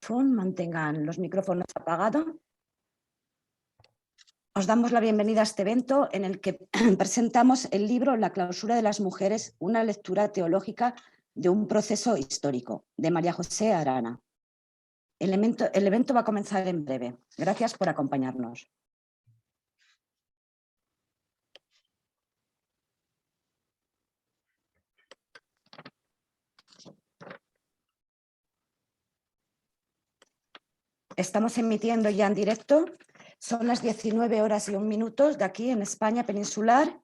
Zoom mantengan los micrófonos apagados. Os damos la bienvenida a este evento en el que presentamos el libro La clausura de las mujeres, una lectura teológica de un proceso histórico, de María José Arana. El evento va a comenzar en breve. Gracias por acompañarnos. Estamos emitiendo ya en directo. Son las 19:01 de aquí en España peninsular.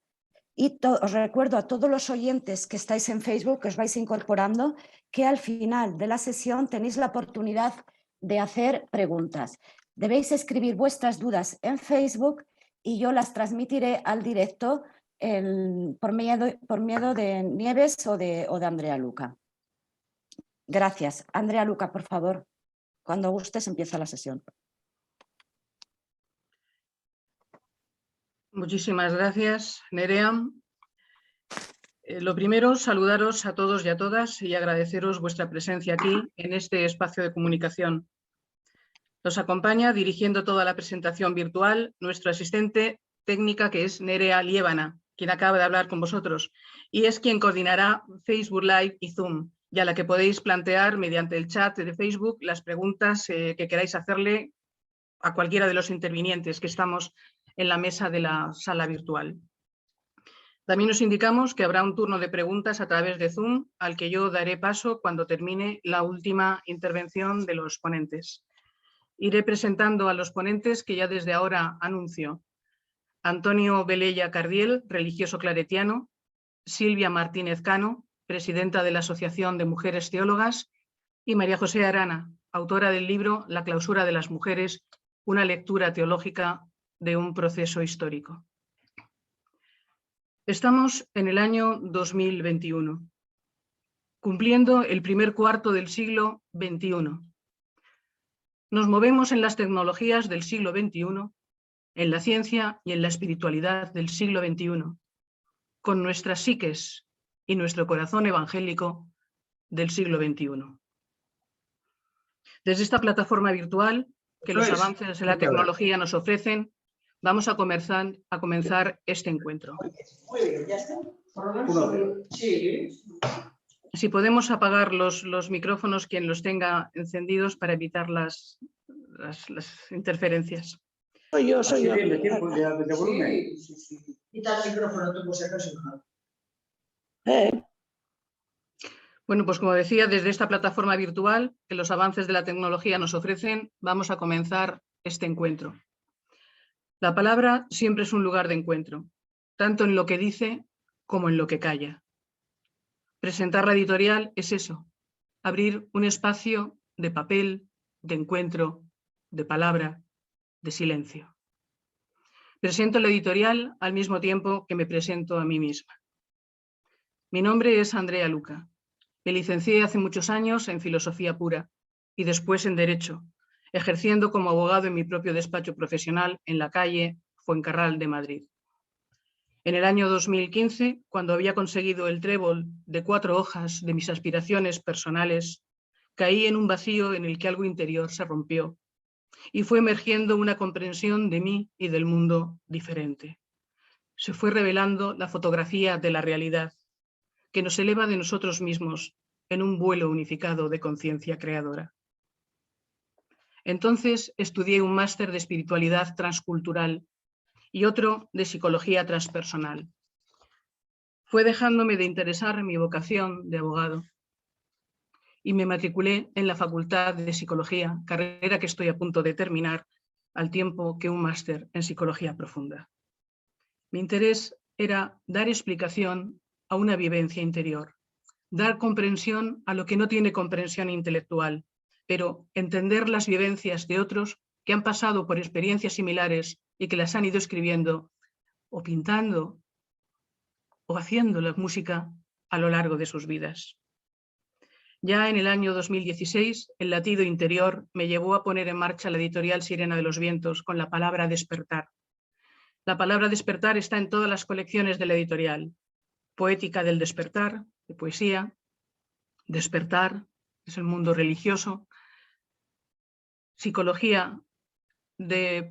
Y os recuerdo a todos los oyentes que estáis en Facebook, que os vais incorporando, que al final de la sesión tenéis la oportunidad de hacer preguntas. Debéis escribir vuestras dudas en Facebook y yo las transmitiré al directo por medio de Nieves o de Andrea Luca. Gracias. Andrea Luca, por favor, cuando gustes empieza la sesión. Muchísimas gracias, Nerea. Lo primero, saludaros a todos y a todas y agradeceros vuestra presencia aquí en este espacio de comunicación. Nos acompaña, dirigiendo toda la presentación virtual, nuestro asistente técnica, que es Nerea Liébana, quien acaba de hablar con vosotros, y es quien coordinará Facebook Live y Zoom, y a la que podéis plantear mediante el chat de Facebook las preguntas que queráis hacerle a cualquiera de los intervinientes que estamos en la mesa de la sala virtual. También os indicamos que habrá un turno de preguntas a través de Zoom, al que yo daré paso cuando termine la última intervención de los ponentes. Iré presentando a los ponentes que ya desde ahora anuncio. Antonio Velella Cardiel, religioso claretiano; Silvia Martínez Cano, presidenta de la Asociación de Mujeres Teólogas; y María José Arana, autora del libro La clausura de las mujeres, una lectura teológica de un proceso histórico. Estamos en el año 2021, cumpliendo el primer cuarto del siglo XXI. Nos movemos en las tecnologías del siglo XXI, en la ciencia y en la espiritualidad del siglo XXI, con nuestras psiques y nuestro corazón evangélico del siglo XXI. Desde esta plataforma virtual que los avances de la tecnología nos ofrecen, vamos a comenzar este encuentro. Si podemos apagar los micrófonos, quien los tenga encendidos, para evitar las interferencias. Soy yo. ¿De volumen? Sí. Quita el micrófono, tú, por si acaso. Bueno, pues como decía, desde esta plataforma virtual que los avances de la tecnología nos ofrecen, vamos a comenzar este encuentro. La palabra siempre es un lugar de encuentro, tanto en lo que dice como en lo que calla. Presentar la editorial es eso, abrir un espacio de papel, de encuentro, de palabra, de silencio. Presento la editorial al mismo tiempo que me presento a mí misma. Mi nombre es Andrea Luca. Me licencié hace muchos años en Filosofía Pura y después en Derecho, ejerciendo como abogado en mi propio despacho profesional en la calle Fuencarral de Madrid. En el año 2015, cuando había conseguido el trébol de 4 hojas de mis aspiraciones personales, caí en un vacío en el que algo interior se rompió y fue emergiendo una comprensión de mí y del mundo diferente. Se fue revelando la fotografía de la realidad, que nos eleva de nosotros mismos en un vuelo unificado de conciencia creadora. Entonces estudié un máster de espiritualidad transcultural y otro de psicología transpersonal. Fue dejándome de interesar mi vocación de abogado y me matriculé en la Facultad de Psicología, carrera que estoy a punto de terminar, al tiempo que un máster en psicología profunda. Mi interés era dar explicación a una vivencia interior, dar comprensión a lo que no tiene comprensión intelectual, pero entender las vivencias de otros que han pasado por experiencias similares y que las han ido escribiendo o pintando o haciendo la música a lo largo de sus vidas. Ya en el año 2016, el latido interior me llevó a poner en marcha la editorial Sirena de los Vientos con la palabra despertar. La palabra despertar está en todas las colecciones de la editorial. Poética del despertar, de poesía. Despertar es el mundo religioso. psicología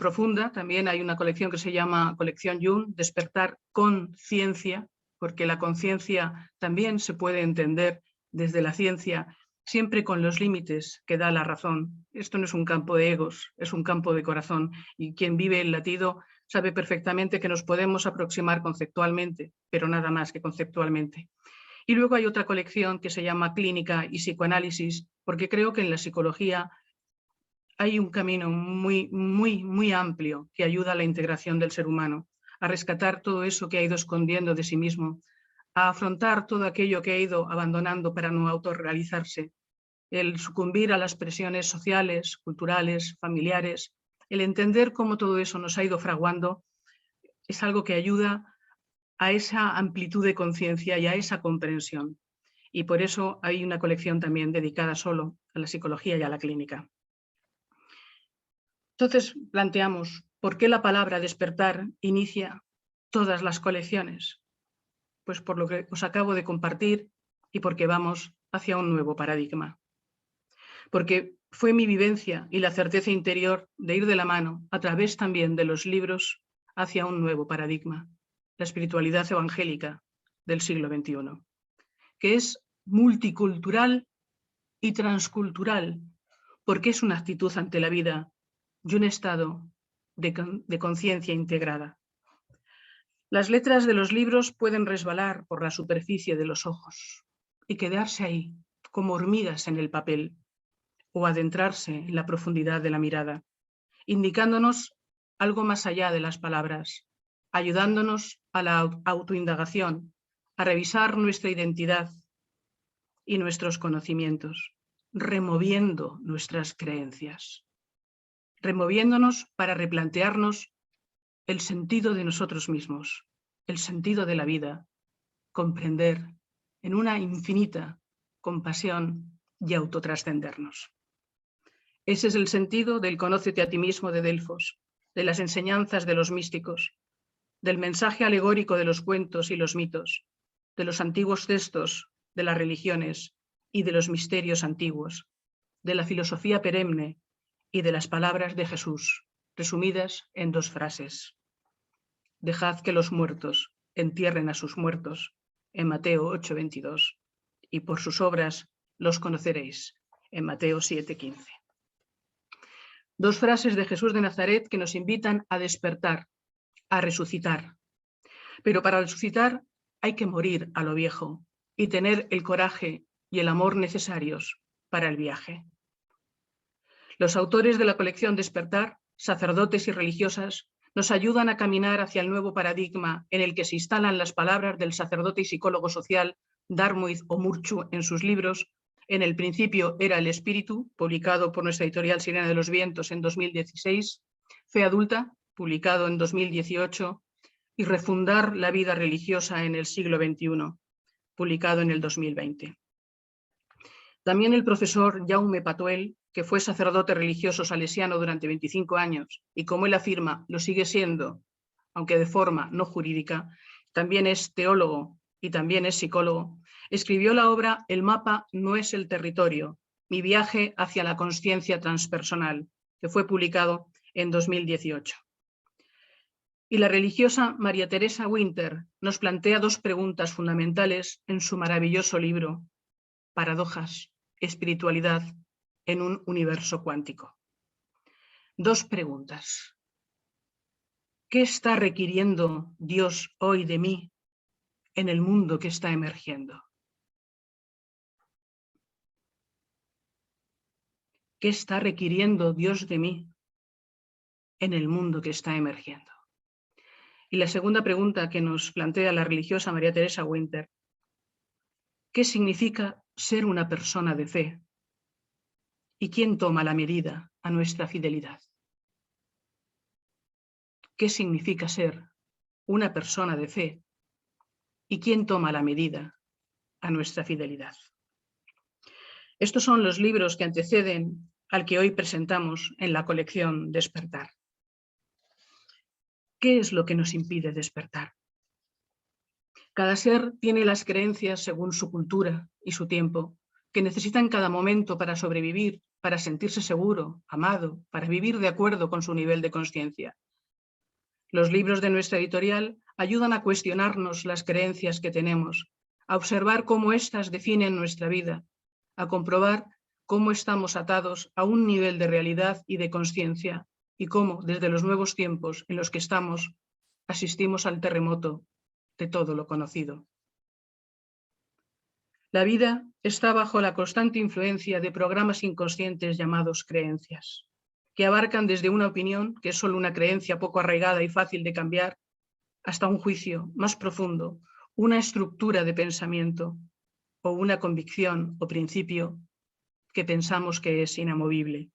profunda, también hay una colección que se llama Colección Jung, Despertar con Ciencia, porque la conciencia también se puede entender desde la ciencia, siempre con los límites que da la razón. Esto no es un campo de egos, es un campo de corazón, y quien vive el latido sabe perfectamente que nos podemos aproximar conceptualmente, pero nada más que conceptualmente. Y luego hay otra colección que se llama Clínica y Psicoanálisis, porque creo que en la psicología hay un camino muy amplio que ayuda a la integración del ser humano, a rescatar todo eso que ha ido escondiendo de sí mismo, a afrontar todo aquello que ha ido abandonando para no autorrealizarse, el sucumbir a las presiones sociales, culturales, familiares, el entender cómo todo eso nos ha ido fraguando, es algo que ayuda a esa amplitud de conciencia y a esa comprensión. Y por eso hay una colección también dedicada solo a la psicología y a la clínica. Entonces planteamos, ¿por qué la palabra despertar inicia todas las colecciones? Pues por lo que os acabo de compartir y porque vamos hacia un nuevo paradigma. Porque fue mi vivencia y la certeza interior de ir de la mano, a través también de los libros, hacia un nuevo paradigma, la espiritualidad evangélica del siglo XXI, que es multicultural y transcultural, porque es una actitud ante la vida y un estado de conciencia integrada. Las letras de los libros pueden resbalar por la superficie de los ojos y quedarse ahí, como hormigas en el papel, o adentrarse en la profundidad de la mirada, indicándonos algo más allá de las palabras, ayudándonos a la autoindagación, a revisar nuestra identidad y nuestros conocimientos, removiendo nuestras creencias, removiéndonos para replantearnos el sentido de nosotros mismos, el sentido de la vida, comprender en una infinita compasión y autotrascendernos. Ese es el sentido del Conócete a ti mismo de Delfos, de las enseñanzas de los místicos, del mensaje alegórico de los cuentos y los mitos, de los antiguos textos de las religiones y de los misterios antiguos, de la filosofía perenne y de las palabras de Jesús, resumidas en 2 frases. Dejad que los muertos entierren a sus muertos, en Mateo 8:22, y por sus obras los conoceréis, en Mateo 7:15. 2 frases de Jesús de Nazaret que nos invitan a despertar, a resucitar. Pero para resucitar hay que morir a lo viejo y tener el coraje y el amor necesarios para el viaje. Los autores de la colección Despertar, sacerdotes y religiosas, nos ayudan a caminar hacia el nuevo paradigma en el que se instalan las palabras del sacerdote y psicólogo social Dartmouth O'Murchu en sus libros En el principio era el espíritu, publicado por nuestra editorial Sirena de los Vientos en 2016, Fe adulta, publicado en 2018, y Refundar la vida religiosa en el siglo XXI, publicado en el 2020. También el profesor Jaume Patuel, que fue sacerdote religioso salesiano durante 25 años y, como él afirma, lo sigue siendo, aunque de forma no jurídica, también es teólogo y también es psicólogo, escribió la obra El mapa no es el territorio, mi viaje hacia la consciencia transpersonal, que fue publicado en 2018. Y la religiosa María Teresa Winter nos plantea 2 preguntas fundamentales en su maravilloso libro, Paradojas, espiritualidad en un universo cuántico. 2 preguntas. ¿Qué está requiriendo Dios hoy de mí en el mundo que está emergiendo? ¿Qué está requiriendo Dios de mí en el mundo que está emergiendo? Y la segunda pregunta que nos plantea la religiosa María Teresa Winter, ¿qué significa ser una persona de fe? ¿Y quién toma la medida a nuestra fidelidad? ¿Qué significa ser una persona de fe? ¿Y quién toma la medida a nuestra fidelidad? Estos son los libros que anteceden al que hoy presentamos en la colección Despertar. ¿Qué es lo que nos impide despertar? Cada ser tiene las creencias según su cultura y su tiempo, que necesita en cada momento para sobrevivir para sentirse seguro, amado, para vivir de acuerdo con su nivel de consciencia. Los libros de nuestra editorial ayudan a cuestionarnos las creencias que tenemos, a observar cómo éstas definen nuestra vida, a comprobar cómo estamos atados a un nivel de realidad y de consciencia y cómo, desde los nuevos tiempos en los que estamos, asistimos al terremoto de todo lo conocido. La vida está bajo la constante influencia de programas inconscientes llamados creencias, que abarcan desde una opinión, que es solo una creencia poco arraigada y fácil de cambiar, hasta un juicio más profundo, una estructura de pensamiento o una convicción o principio que pensamos que es inamovible.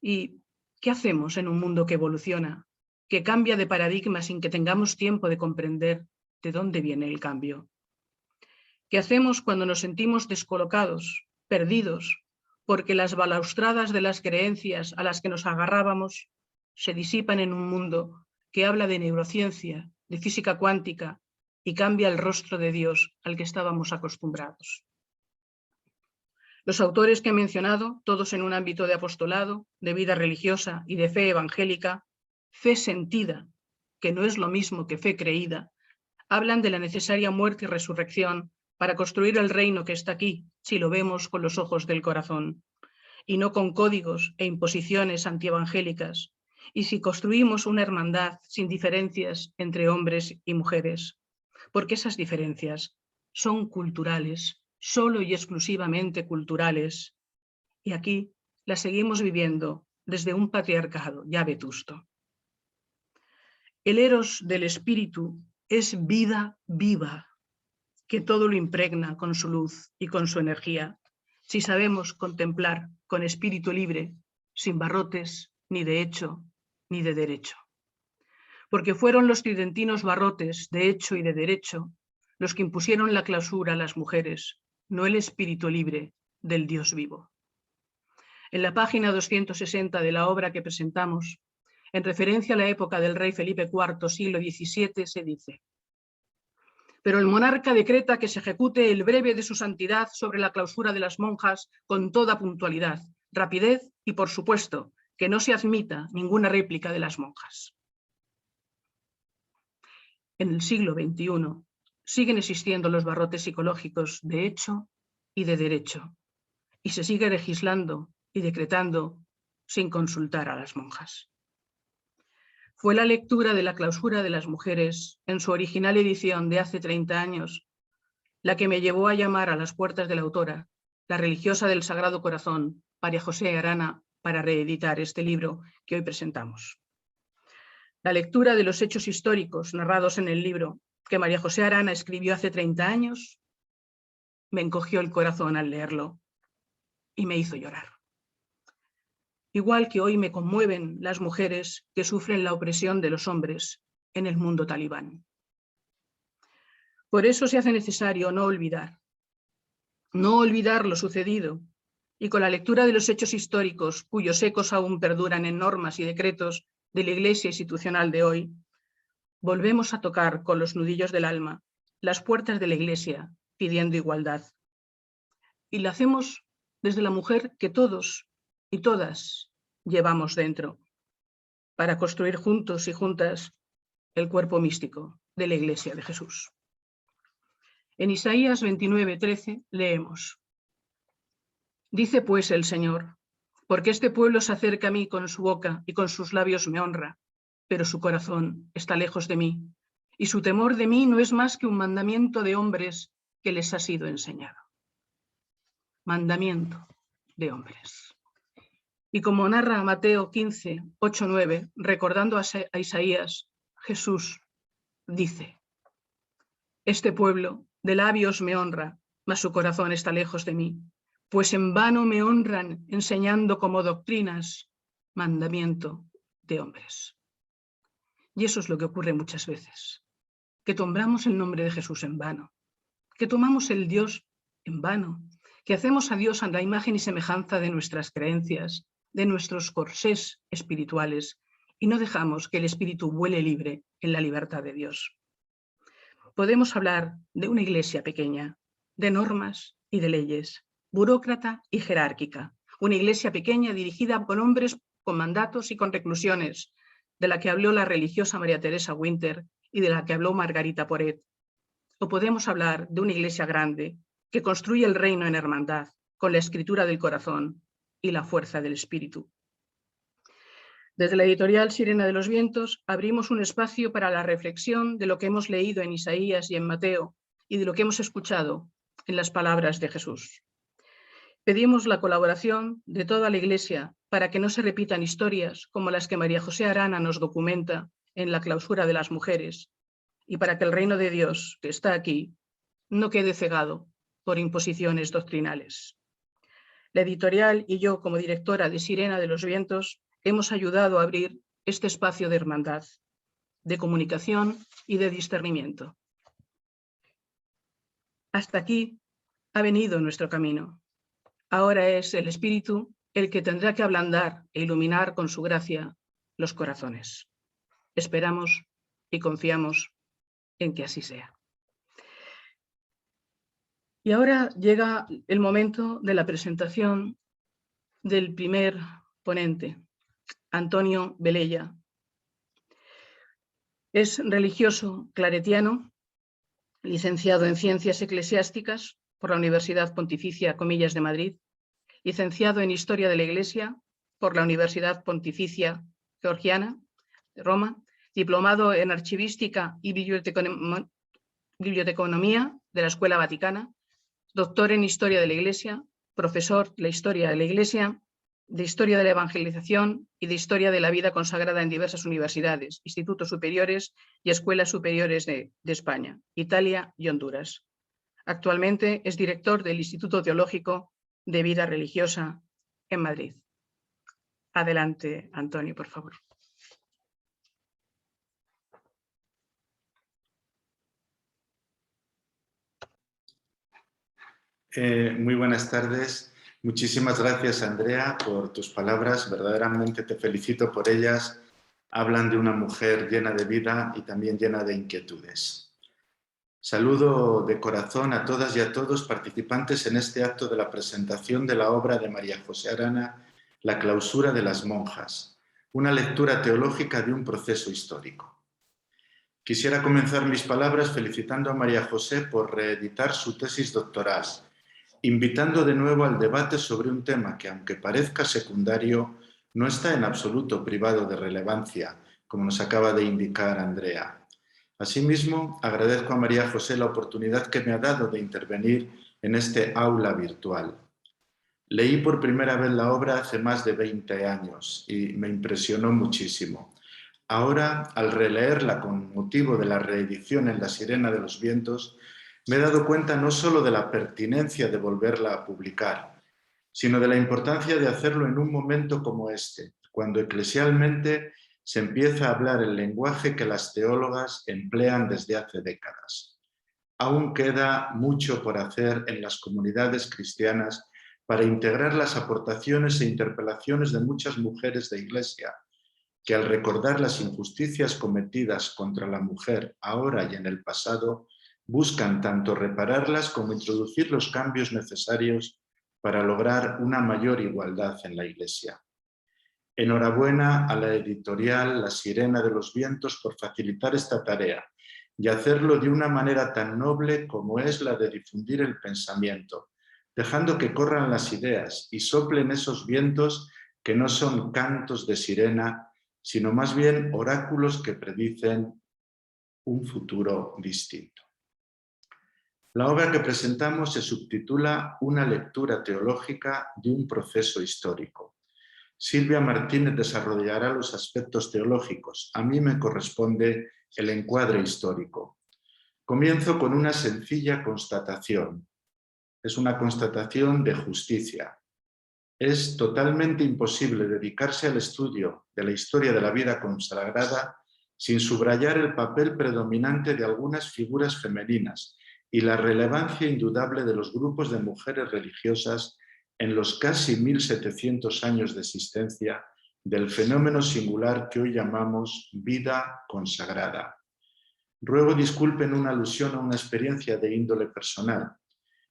¿Y qué hacemos en un mundo que evoluciona, que cambia de paradigma sin que tengamos tiempo de comprender de dónde viene el cambio? ¿Qué hacemos cuando nos sentimos descolocados, perdidos, porque las balaustradas de las creencias a las que nos agarrábamos se disipan en un mundo que habla de neurociencia, de física cuántica y cambia el rostro de Dios al que estábamos acostumbrados? Los autores que he mencionado, todos en un ámbito de apostolado, de vida religiosa y de fe evangélica, fe sentida, que no es lo mismo que fe creída, hablan de la necesaria muerte y resurrección para construir el reino que está aquí, si lo vemos con los ojos del corazón, y no con códigos e imposiciones antievangélicas, y si construimos una hermandad sin diferencias entre hombres y mujeres, porque esas diferencias son culturales, solo y exclusivamente culturales, y aquí las seguimos viviendo desde un patriarcado ya vetusto. El eros del espíritu es vida viva, que todo lo impregna con su luz y con su energía, si sabemos contemplar con espíritu libre, sin barrotes ni de hecho ni de derecho. Porque fueron los tridentinos barrotes de hecho y de derecho los que impusieron la clausura a las mujeres, no el espíritu libre del Dios vivo. En la página 260 de la obra que presentamos, en referencia a la época del rey Felipe IV, siglo XVII, se dice: pero el monarca decreta que se ejecute el breve de su santidad sobre la clausura de las monjas con toda puntualidad, rapidez y, por supuesto, que no se admita ninguna réplica de las monjas. En el siglo XXI siguen existiendo los barrotes psicológicos de hecho y de derecho, y se sigue legislando y decretando sin consultar a las monjas. Fue la lectura de la clausura de las mujeres en su original edición de hace 30 años la que me llevó a llamar a las puertas de la autora, la religiosa del Sagrado Corazón, María José Arana, para reeditar este libro que hoy presentamos. La lectura de los hechos históricos narrados en el libro que María José Arana escribió hace 30 años me encogió el corazón al leerlo y me hizo llorar. Igual que hoy me conmueven las mujeres que sufren la opresión de los hombres en el mundo talibán. Por eso se hace necesario no olvidar lo sucedido, y con la lectura de los hechos históricos cuyos ecos aún perduran en normas y decretos de la Iglesia institucional de hoy, volvemos a tocar con los nudillos del alma las puertas de la Iglesia pidiendo igualdad. Y lo hacemos desde la mujer que todos y todas llevamos dentro, para construir juntos y juntas el cuerpo místico de la Iglesia de Jesús. En Isaías 29:13 leemos: dice pues el Señor, porque este pueblo se acerca a mí con su boca y con sus labios me honra, pero su corazón está lejos de mí, y su temor de mí no es más que un mandamiento de hombres que les ha sido enseñado. Mandamiento de hombres. Y como narra Mateo 15:8-9, recordando a Isaías, Jesús dice: este pueblo de labios me honra, mas su corazón está lejos de mí, pues en vano me honran enseñando como doctrinas mandamiento de hombres. Y eso es lo que ocurre muchas veces, que tomamos el nombre de Jesús en vano, que tomamos el Dios en vano, que hacemos a Dios a la imagen y semejanza de nuestras creencias, de nuestros corsés espirituales, y no dejamos que el espíritu vuele libre en la libertad de Dios. Podemos hablar de una iglesia pequeña, de normas y de leyes, burócrata y jerárquica. Una iglesia pequeña dirigida por hombres con mandatos y con reclusiones, de la que habló la religiosa María Teresa Winter y de la que habló Margarita Porret. O podemos hablar de una iglesia grande que construye el reino en hermandad, con la escritura del corazón y la fuerza del espíritu. Desde la editorial Sirena de los Vientos abrimos un espacio para la reflexión de lo que hemos leído en Isaías y en Mateo y de lo que hemos escuchado en las palabras de Jesús. Pedimos la colaboración de toda la Iglesia para que no se repitan historias como las que María José Arana nos documenta en la clausura de las mujeres y para que el reino de Dios, que está aquí, no quede cegado por imposiciones doctrinales. La editorial y yo, como directora de Sirena de los Vientos, hemos ayudado a abrir este espacio de hermandad, de comunicación y de discernimiento. Hasta aquí ha venido nuestro camino. Ahora es el Espíritu el que tendrá que ablandar e iluminar con su gracia los corazones. Esperamos y confiamos en que así sea. Y ahora llega el momento de la presentación del primer ponente, Antonio Velella. Es religioso claretiano, licenciado en Ciencias Eclesiásticas por la Universidad Pontificia Comillas de Madrid, licenciado en Historia de la Iglesia por la Universidad Pontificia Georgiana de Roma, diplomado en Archivística y Biblioteconomía de la Escuela Vaticana, doctor en Historia de la Iglesia, profesor de la Historia de la Iglesia, de Historia de la Evangelización y de Historia de la Vida consagrada en diversas universidades, institutos superiores y escuelas superiores de España, Italia y Honduras. Actualmente es director del Instituto Teológico de Vida Religiosa en Madrid. Adelante, Antonio, por favor. Muy buenas tardes. Muchísimas gracias, Andrea, por tus palabras. Verdaderamente te felicito por ellas. Hablan de una mujer llena de vida y también llena de inquietudes. Saludo de corazón a todas y a todos participantes en este acto de la presentación de la obra de María José Arana, La clausura de las monjas, una lectura teológica de un proceso histórico. Quisiera comenzar mis palabras felicitando a María José por reeditar su tesis doctoral, invitando de nuevo al debate sobre un tema que, aunque parezca secundario, no está en absoluto privado de relevancia, como nos acaba de indicar Andrea. Asimismo, agradezco a María José la oportunidad que me ha dado de intervenir en este aula virtual. Leí por primera vez la obra hace más de 20 años y me impresionó muchísimo. Ahora, al releerla con motivo de la reedición en La Sirena de los Vientos, me he dado cuenta no solo de la pertinencia de volverla a publicar, sino de la importancia de hacerlo en un momento como este, cuando eclesialmente se empieza a hablar el lenguaje que las teólogas emplean desde hace décadas. Aún queda mucho por hacer en las comunidades cristianas para integrar las aportaciones e interpelaciones de muchas mujeres de Iglesia, que al recordar las injusticias cometidas contra la mujer ahora y en el pasado, buscan tanto repararlas como introducir los cambios necesarios para lograr una mayor igualdad en la Iglesia. Enhorabuena a la editorial La Sirena de los Vientos por facilitar esta tarea y hacerlo de una manera tan noble como es la de difundir el pensamiento, dejando que corran las ideas y soplen esos vientos que no son cantos de sirena, sino más bien oráculos que predicen un futuro distinto. La obra que presentamos se subtitula Una lectura teológica de un proceso histórico. Silvia Martínez desarrollará los aspectos teológicos. A mí me corresponde el encuadre histórico. Comienzo con una sencilla constatación. Es una constatación de justicia. Es totalmente imposible dedicarse al estudio de la historia de la vida consagrada sin subrayar el papel predominante de algunas figuras femeninas y la relevancia indudable de los grupos de mujeres religiosas en los casi 1700 años de existencia del fenómeno singular que hoy llamamos vida consagrada. Ruego disculpen una alusión a una experiencia de índole personal.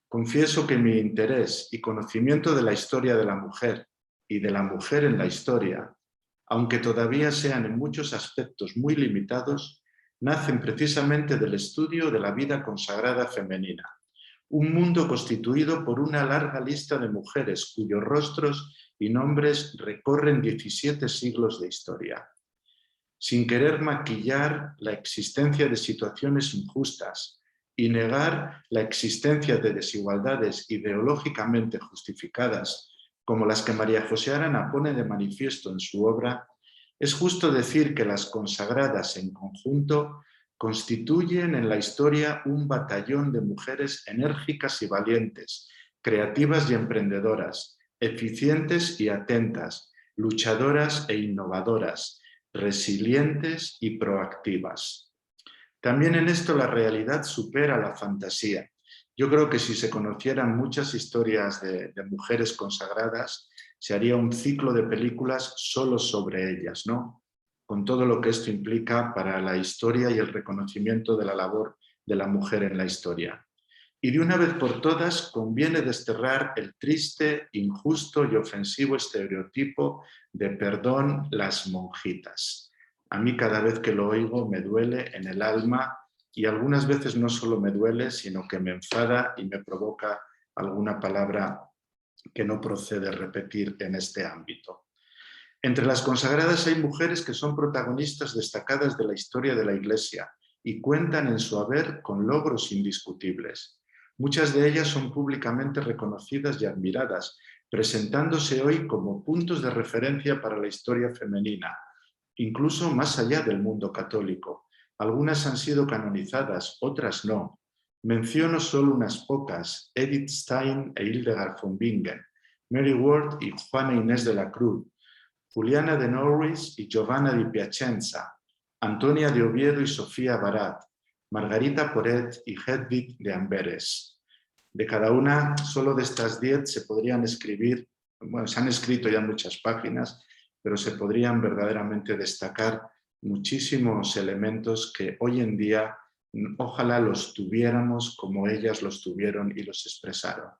Confieso que mi interés y conocimiento de la historia de la mujer y de la mujer en la historia, aunque todavía sean en muchos aspectos muy limitados, nacen precisamente del estudio de la vida consagrada femenina, un mundo constituido por una larga lista de mujeres cuyos rostros y nombres recorren 17 siglos de historia. Sin querer maquillar la existencia de situaciones injustas y negar la existencia de desigualdades ideológicamente justificadas, como las que María José Arana pone de manifiesto en su obra, es justo decir que las consagradas en conjunto constituyen en la historia un batallón de mujeres enérgicas y valientes, creativas y emprendedoras, eficientes y atentas, luchadoras e innovadoras, resilientes y proactivas. También en esto la realidad supera la fantasía. Yo creo que si se conocieran muchas historias de mujeres consagradas, se haría un ciclo de películas solo sobre ellas, ¿no? Con todo lo que esto implica para la historia y el reconocimiento de la labor de la mujer en la historia. Y de una vez por todas conviene desterrar el triste, injusto y ofensivo estereotipo de perdón las monjitas. A mí cada vez que lo oigo me duele en el alma y algunas veces no solo me duele, sino que me enfada y me provoca alguna palabra que no procede repetir en este ámbito. Entre las consagradas hay mujeres que son protagonistas destacadas de la historia de la Iglesia y cuentan en su haber con logros indiscutibles. Muchas de ellas son públicamente reconocidas y admiradas, presentándose hoy como puntos de referencia para la historia femenina, incluso más allá del mundo católico. Algunas han sido canonizadas, otras no. Menciono solo unas pocas: Edith Stein e Hildegard von Bingen, Mary Ward y Juana Inés de la Cruz, Juliana de Norris y Giovanna di Piacenza, Antonia de Oviedo y Sofía Barat, Margarita Poret y Hedwig de Amberes. De cada una, solo de estas 10 se podrían escribir, bueno, se han escrito ya muchas páginas, pero se podrían verdaderamente destacar muchísimos elementos que hoy en día ojalá los tuviéramos como ellas los tuvieron y los expresaron.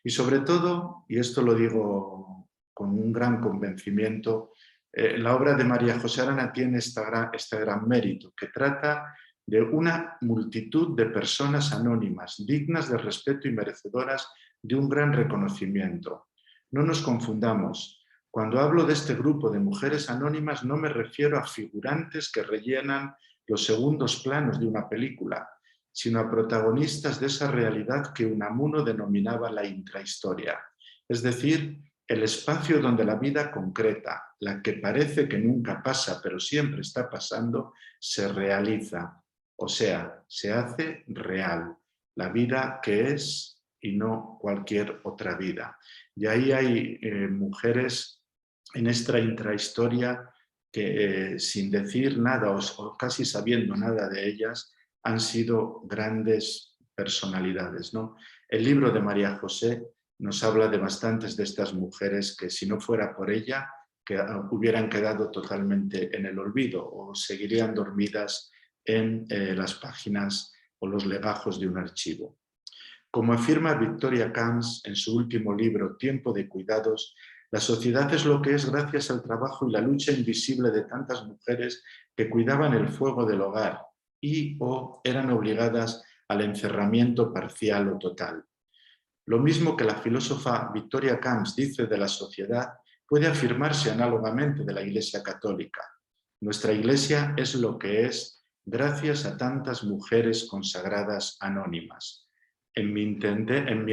Y sobre todo, y esto lo digo con un gran convencimiento, la obra de María José Arana tiene este gran mérito, que trata de una multitud de personas anónimas, dignas de respeto y merecedoras de un gran reconocimiento. No nos confundamos. Cuando hablo de este grupo de mujeres anónimas no me refiero a figurantes que rellenan los segundos planos de una película, sino a protagonistas de esa realidad que Unamuno denominaba la intrahistoria, es decir, el espacio donde la vida concreta, la que parece que nunca pasa pero siempre está pasando, se realiza, o sea, se hace real, la vida que es y no cualquier otra vida. Y ahí hay mujeres en esta intrahistoria que sin decir nada o casi sabiendo nada de ellas, han sido grandes personalidades, ¿no? El libro de María José nos habla de bastantes de estas mujeres que si no fuera por ella, que hubieran quedado totalmente en el olvido o seguirían dormidas en las páginas o los legajos de un archivo. Como afirma Victoria Camps en su último libro, Tiempo de Cuidados, la sociedad es lo que es gracias al trabajo y la lucha invisible de tantas mujeres que cuidaban el fuego del hogar y o eran obligadas al encerramiento parcial o total. Lo mismo que la filósofa Victoria Camps dice de la sociedad, puede afirmarse análogamente de la Iglesia Católica. Nuestra Iglesia es lo que es gracias a tantas mujeres consagradas anónimas. En mi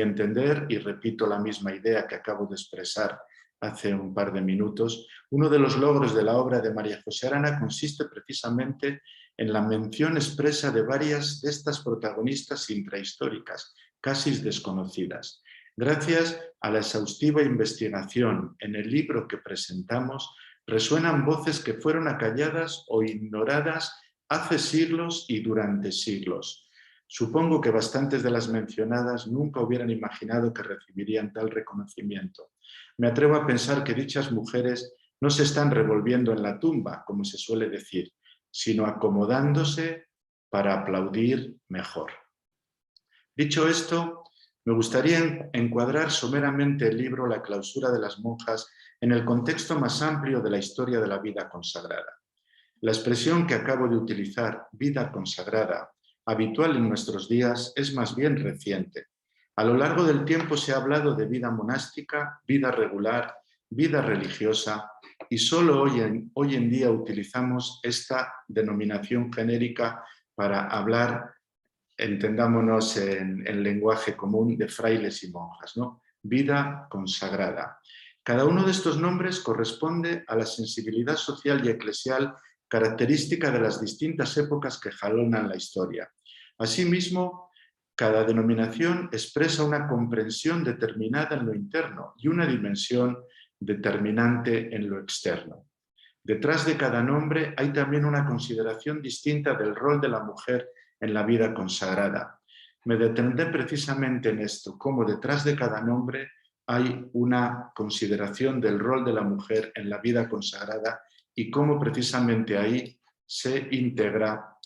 entender, y repito la misma idea que acabo de expresar hace un par de minutos, uno de los logros de la obra de María José Arana consiste precisamente en la mención expresa de varias de estas protagonistas intrahistóricas, casi desconocidas. Gracias a la exhaustiva investigación en el libro que presentamos, resuenan voces que fueron acalladas o ignoradas hace siglos y durante siglos. Supongo que bastantes de las mencionadas nunca hubieran imaginado que recibirían tal reconocimiento. Me atrevo a pensar que dichas mujeres no se están revolviendo en la tumba, como se suele decir, sino acomodándose para aplaudir mejor. Dicho esto, Me gustaría encuadrar someramente el libro La clausura de las monjas en el contexto más amplio de la historia de la vida consagrada. La expresión que acabo de utilizar, vida consagrada, habitual en nuestros días, es más bien reciente. A lo largo del tiempo se ha hablado de vida monástica, vida regular, vida religiosa, y solo hoy en día utilizamos esta denominación genérica para hablar, entendámonos en lenguaje común, de frailes y monjas, ¿no? Vida consagrada. Cada uno de estos nombres corresponde a la sensibilidad social y eclesial característica de las distintas épocas que jalonan la historia. Asimismo, cada denominación expresa una comprensión determinada en lo interno y una dimensión determinante en lo externo. Detrás de cada nombre hay también una consideración distinta del rol de la mujer en la vida consagrada. Me detendré precisamente en esto, cómo detrás de cada nombre hay una consideración del rol de la mujer en la vida consagrada y cómo precisamente ahí se integra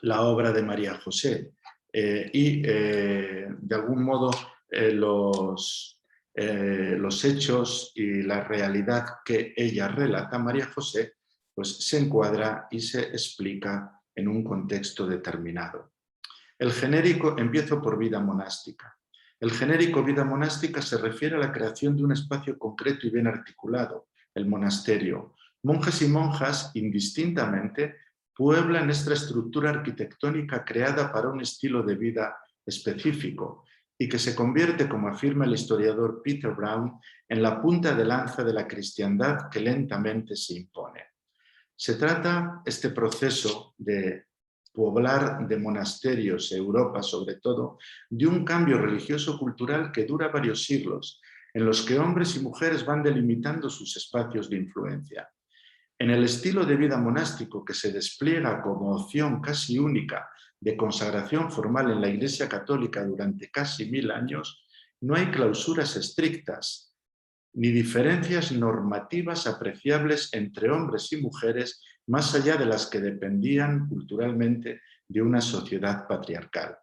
la obra de María José. De algún modo los hechos y la realidad que ella relata, María José, pues se encuadra y se explica en un contexto determinado. El genérico, empiezo por vida monástica. El genérico vida monástica se refiere a la creación de un espacio concreto y bien articulado, el monasterio. Monjes y monjas, indistintamente, pueblan esta estructura arquitectónica creada para un estilo de vida específico y que se convierte, como afirma el historiador Peter Brown, en la punta de lanza de la cristiandad que lentamente se impone. Se trata este proceso de poblar de monasterios, Europa sobre todo, de un cambio religioso-cultural que dura varios siglos, en los que hombres y mujeres van delimitando sus espacios de influencia. En el estilo de vida monástico que se despliega como opción casi única de consagración formal en la Iglesia Católica durante casi 1000 años, no hay clausuras estrictas, ni diferencias normativas apreciables entre hombres y mujeres más allá de las que dependían culturalmente de una sociedad patriarcal.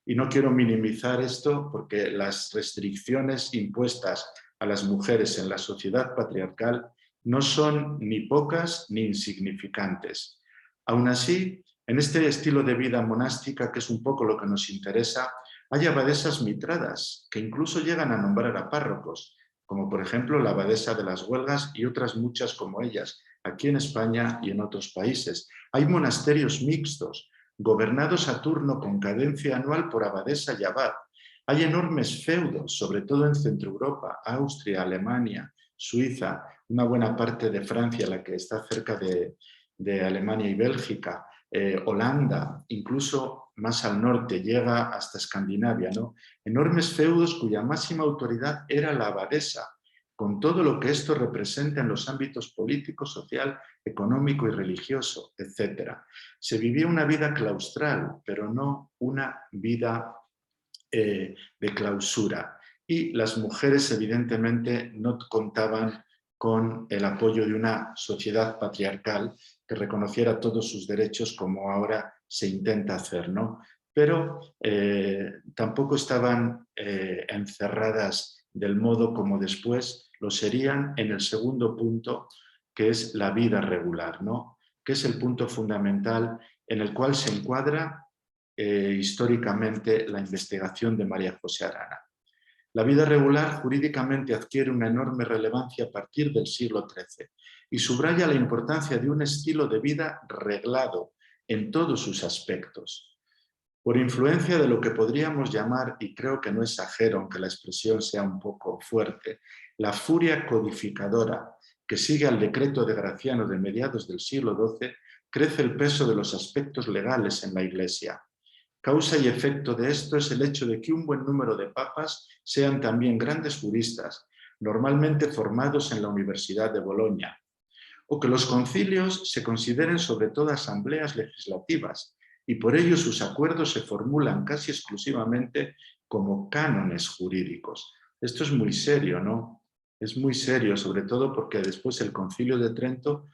Y no quiero minimizar esto porque las restricciones impuestas a las mujeres en la sociedad patriarcal no son ni pocas ni insignificantes. Aún así, en este estilo de vida monástica, que es un poco lo que nos interesa, hay abadesas mitradas que incluso llegan a nombrar a párrocos, como por ejemplo la abadesa de las Huelgas y otras muchas como ellas, aquí en España y en otros países. Hay monasterios mixtos, gobernados a turno con cadencia anual por abadesa y abad. Hay enormes feudos, sobre todo en Centroeuropa, Austria, Alemania, Suiza, una buena parte de Francia, la que está cerca de Alemania y Bélgica, Holanda, incluso más al norte, llega hasta Escandinavia, ¿no? Enormes feudos cuya máxima autoridad era la abadesa, con todo lo que esto representa en los ámbitos político, social, económico y religioso, etc. Se vivía una vida claustral, pero no una vida de clausura. Y las mujeres, evidentemente, no contaban con el apoyo de una sociedad patriarcal que reconociera todos sus derechos como ahora se intenta hacer, ¿no? Pero tampoco estaban encerradas del modo como después lo serían en el segundo punto, que es la vida regular, ¿no? Que es el punto fundamental en el cual se encuadra históricamente la investigación de María José Arana. La vida regular jurídicamente adquiere una enorme relevancia a partir del siglo XIII y subraya la importancia de un estilo de vida reglado en todos sus aspectos. Por influencia de lo que podríamos llamar, y creo que no exagero aunque la expresión sea un poco fuerte, la furia codificadora que sigue al decreto de Graciano de mediados del siglo XII, crece el peso de los aspectos legales en la Iglesia. Causa y efecto de esto es el hecho de que un buen número de papas sean también grandes juristas, normalmente formados en la Universidad de Bolonia, o que los concilios se consideren sobre todo asambleas legislativas y por ello sus acuerdos se formulan casi exclusivamente como cánones jurídicos. Esto es muy serio, ¿no? Es muy serio, sobre todo porque después el Concilio de Trento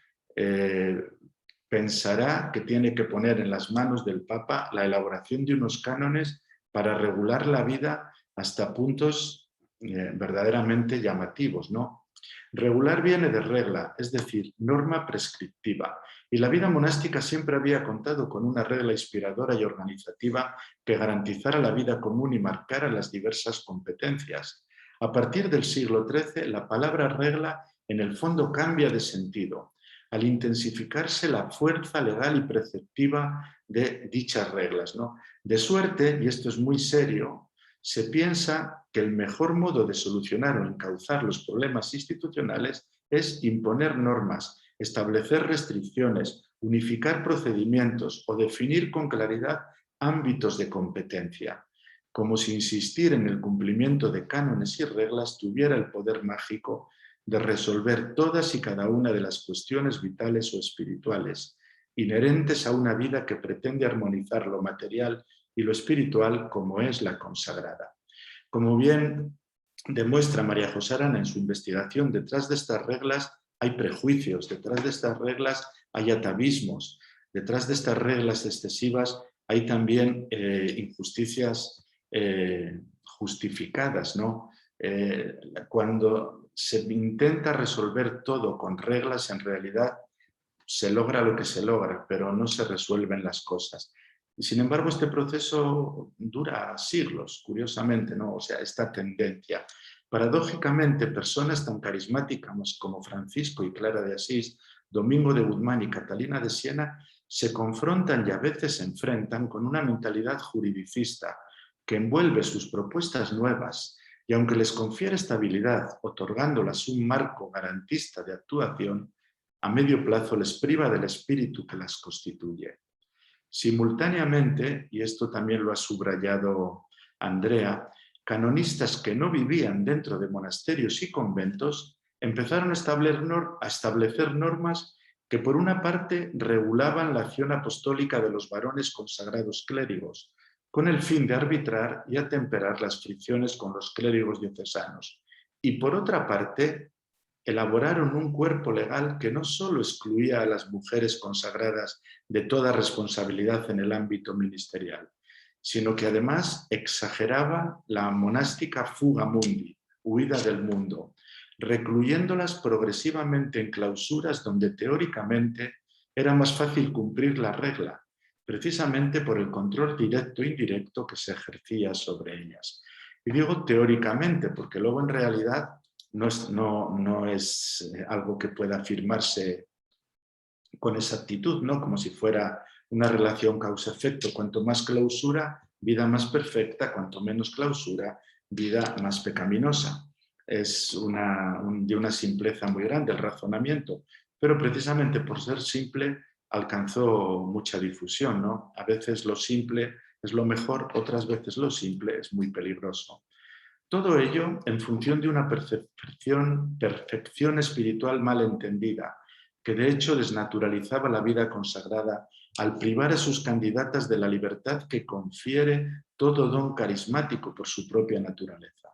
pensará que tiene que poner en las manos del Papa la elaboración de unos cánones para regular la vida hasta puntos verdaderamente llamativos, ¿no? Regular viene de regla, es decir, norma prescriptiva, y la vida monástica siempre había contado con una regla inspiradora y organizativa que garantizara la vida común y marcara las diversas competencias. A partir del siglo XIII, la palabra regla en el fondo cambia de sentido, al intensificarse la fuerza legal y preceptiva de dichas reglas, ¿no? De suerte, y esto es muy serio, se piensa que el mejor modo de solucionar o encauzar los problemas institucionales es imponer normas, establecer restricciones, unificar procedimientos o definir con claridad ámbitos de competencia, como si insistir en el cumplimiento de cánones y reglas tuviera el poder mágico de resolver todas y cada una de las cuestiones vitales o espirituales, inherentes a una vida que pretende armonizar lo material y lo espiritual como es la consagrada. Como bien demuestra María José Arana en su investigación, detrás de estas reglas hay prejuicios, detrás de estas reglas hay atavismos, detrás de estas reglas excesivas hay también injusticias justificadas, ¿no? Cuando se intenta resolver todo con reglas, en realidad se logra lo que se logra, pero no se resuelven las cosas. Y sin embargo, este proceso dura siglos, curiosamente, ¿no? O sea, esta tendencia. Paradójicamente, personas tan carismáticas como Francisco y Clara de Asís, Domingo de Guzmán y Catalina de Siena, se confrontan y a veces se enfrentan con una mentalidad juridicista que envuelve sus propuestas nuevas y aunque les confiere estabilidad, otorgándolas un marco garantista de actuación, a medio plazo les priva del espíritu que las constituye. Simultáneamente, y esto también lo ha subrayado Andrea, canonistas que no vivían dentro de monasterios y conventos empezaron a establecer normas que por una parte regulaban la acción apostólica de los varones consagrados clérigos, con el fin de arbitrar y atemperar las fricciones con los clérigos diocesanos, y por otra parte elaboraron un cuerpo legal que no solo excluía a las mujeres consagradas de toda responsabilidad en el ámbito ministerial, sino que además exageraba la monástica fuga mundi, huida del mundo, recluyéndolas progresivamente en clausuras donde teóricamente era más fácil cumplir la regla, precisamente por el control directo e indirecto que se ejercía sobre ellas. Y digo teóricamente porque luego en realidad no es algo que pueda afirmarse con exactitud, ¿no? Como si fuera una relación causa-efecto. Cuanto más clausura, vida más perfecta; cuanto menos clausura, vida más pecaminosa. Es de una simpleza muy grande el razonamiento, pero precisamente por ser simple alcanzó mucha difusión, ¿no? A veces lo simple es lo mejor, otras veces lo simple es muy peligroso. Todo ello en función de una perfección espiritual mal entendida, que de hecho desnaturalizaba la vida consagrada al privar a sus candidatas de la libertad que confiere todo don carismático por su propia naturaleza.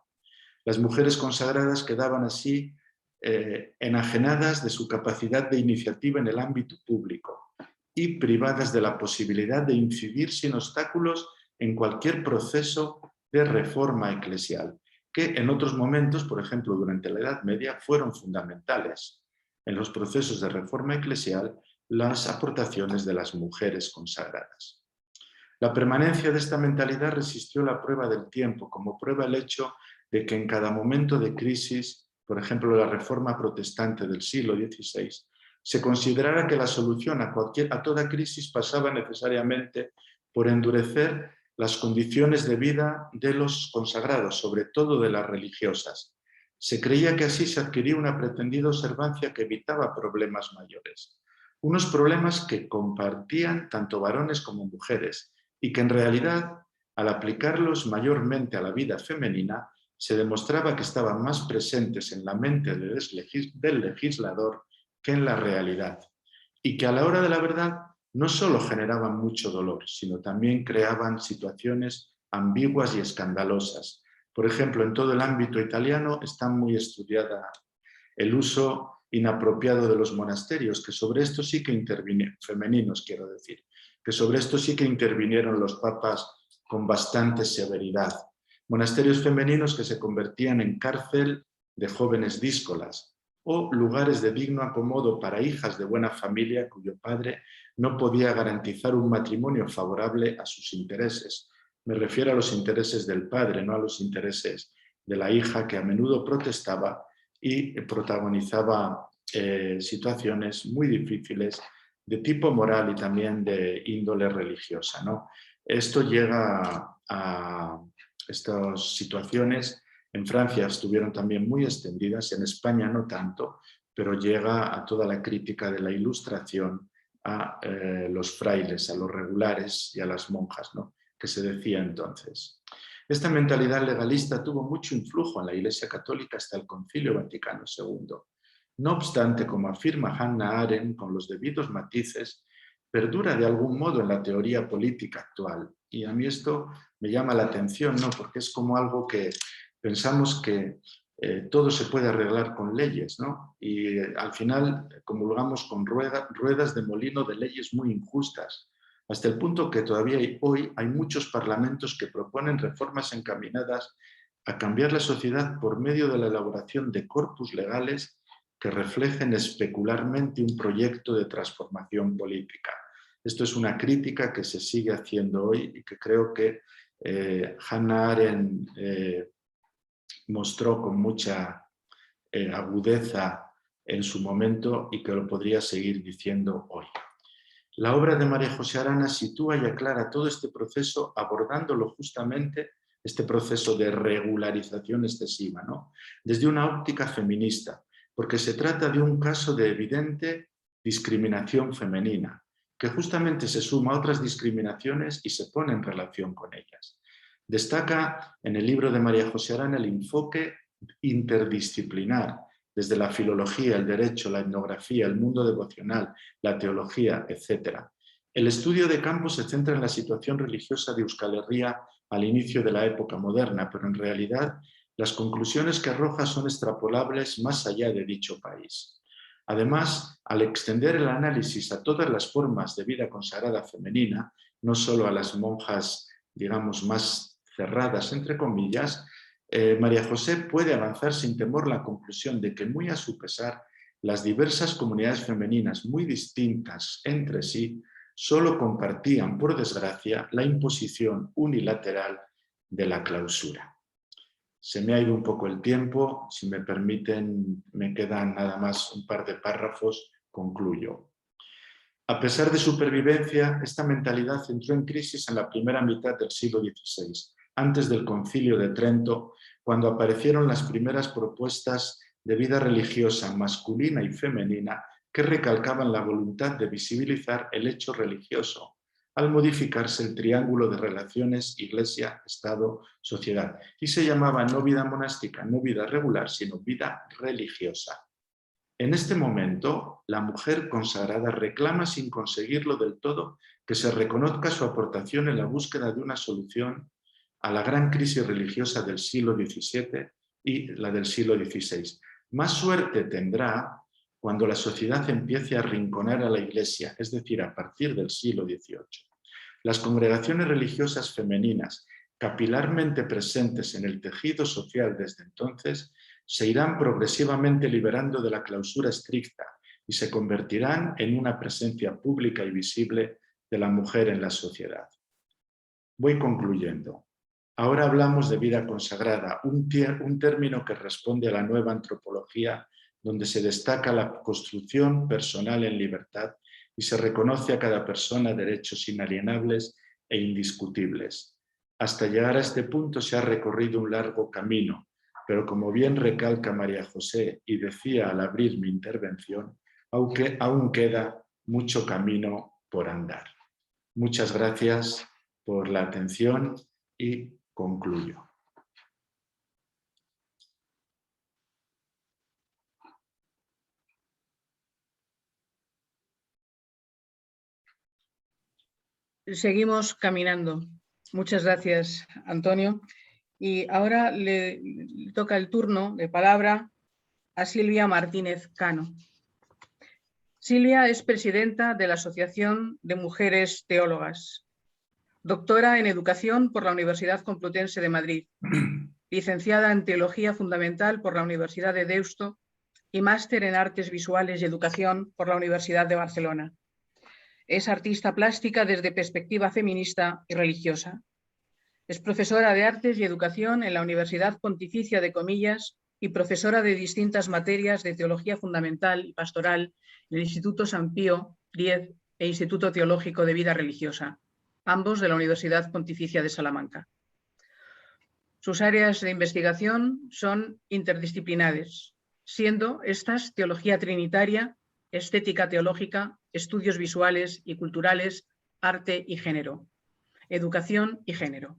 Las mujeres consagradas quedaban así enajenadas de su capacidad de iniciativa en el ámbito público y privadas de la posibilidad de incidir sin obstáculos en cualquier proceso de reforma eclesial, que en otros momentos, por ejemplo durante la Edad Media, fueron fundamentales. En los procesos de reforma eclesial, las aportaciones de las mujeres consagradas. La permanencia de esta mentalidad resistió la prueba del tiempo, como prueba el hecho de que en cada momento de crisis, por ejemplo la reforma protestante del siglo XVI, se considerara que la solución a toda crisis pasaba necesariamente por endurecer las condiciones de vida de los consagrados, sobre todo de las religiosas. Se creía que así se adquiría una pretendida observancia que evitaba problemas mayores. Unos problemas que compartían tanto varones como mujeres y que en realidad, al aplicarlos mayormente a la vida femenina, se demostraba que estaban más presentes en la mente del legislador que en la realidad, y que a la hora de la verdad no solo generaban mucho dolor, sino también creaban situaciones ambiguas y escandalosas. Por ejemplo, en todo el ámbito italiano está muy estudiada el uso inapropiado de los monasterios, que sobre esto sí que intervinieron, femeninos quiero decir, que sobre esto sí que intervinieron los papas con bastante severidad. monasterios femeninos que se convertían en cárcel de jóvenes díscolas, o lugares de digno acomodo para hijas de buena familia cuyo padre no podía garantizar un matrimonio favorable a sus intereses. Me refiero a los intereses del padre, no a los intereses de la hija, que a menudo protestaba y protagonizaba situaciones muy difíciles de tipo moral y también de índole religiosa, ¿no? Esto llega a estas situaciones. En Francia estuvieron también muy extendidas, en España no tanto, pero llega a toda la crítica de la Ilustración a los frailes, a los regulares y a las monjas, ¿no?, que se decía entonces. Esta mentalidad legalista tuvo mucho influjo en la Iglesia Católica hasta el Concilio Vaticano II. No obstante, como afirma Hannah Arendt, con los debidos matices, perdura de algún modo en la teoría política actual. Y a mí esto me llama la atención, ¿no?, porque es como algo que pensamos que todo se puede arreglar con leyes, ¿no? Y al final comulgamos con ruedas de molino de leyes muy injustas, hasta el punto que todavía hoy hay muchos parlamentos que proponen reformas encaminadas a cambiar la sociedad por medio de la elaboración de corpus legales que reflejen especularmente un proyecto de transformación política. Esto es una crítica que se sigue haciendo hoy y que creo que Hannah Arendt mostró con mucha agudeza en su momento y que lo podría seguir diciendo hoy. La obra de María José Arana sitúa y aclara todo este proceso, abordándolo justamente, este proceso de regularización excesiva, ¿no?, desde una óptica feminista, porque se trata de un caso de evidente discriminación femenina, que justamente se suma a otras discriminaciones y se pone en relación con ellas. Destaca en el libro de María José Arana el enfoque interdisciplinar, desde la filología, el derecho, la etnografía, el mundo devocional, la teología, etc. El estudio de campo se centra en la situación religiosa de Euskal Herria al inicio de la época moderna, pero en realidad las conclusiones que arroja son extrapolables más allá de dicho país. Además, al extender el análisis a todas las formas de vida consagrada femenina, no solo a las monjas, digamos, más cerradas, entre comillas, María José puede avanzar sin temor la conclusión de que, muy a su pesar, las diversas comunidades femeninas muy distintas entre sí solo compartían, por desgracia, la imposición unilateral de la clausura. Se me ha ido un poco el tiempo, si me permiten, me quedan nada más un par de párrafos, concluyo. A pesar de su pervivencia, esta mentalidad entró en crisis en la primera mitad del siglo XVI, antes del Concilio de Trento, cuando aparecieron las primeras propuestas de vida religiosa masculina y femenina que recalcaban la voluntad de visibilizar el hecho religioso, al modificarse el triángulo de relaciones Iglesia, Estado, Sociedad, y se llamaba no vida monástica, no vida regular, sino vida religiosa. En este momento, la mujer consagrada reclama, sin conseguirlo del todo, que se reconozca su aportación en la búsqueda de una solución a la gran crisis religiosa del siglo XVII y la del siglo XVI. Más suerte tendrá cuando la sociedad empiece a arrinconar a la Iglesia, es decir, a partir del siglo XVIII. Las congregaciones religiosas femeninas, capilarmente presentes en el tejido social desde entonces, se irán progresivamente liberando de la clausura estricta y se convertirán en una presencia pública y visible de la mujer en la sociedad. Voy concluyendo. Ahora hablamos de vida consagrada, un término que responde a la nueva antropología, donde se destaca la construcción personal en libertad y se reconoce a cada persona derechos inalienables e indiscutibles. Hasta llegar a este punto se ha recorrido un largo camino, pero como bien recalca María José y decía al abrir mi intervención, aún queda mucho camino por andar. Muchas gracias por la atención y concluyo. Seguimos caminando. Muchas gracias, Antonio. Y ahora le toca el turno de palabra a Silvia Martínez Cano. Silvia es presidenta de la Asociación de Mujeres Teólogas. Doctora en Educación por la Universidad Complutense de Madrid. Licenciada en Teología Fundamental por la Universidad de Deusto y máster en Artes Visuales y Educación por la Universidad de Barcelona. Es artista plástica desde perspectiva feminista y religiosa. Es profesora de Artes y Educación en la Universidad Pontificia de Comillas y profesora de distintas materias de Teología Fundamental y Pastoral en el Instituto San Pío X e Instituto Teológico de Vida Religiosa, ambos de la Universidad Pontificia de Salamanca. Sus áreas de investigación son interdisciplinares, siendo estas teología trinitaria, estética teológica, estudios visuales y culturales, arte y género, educación y género.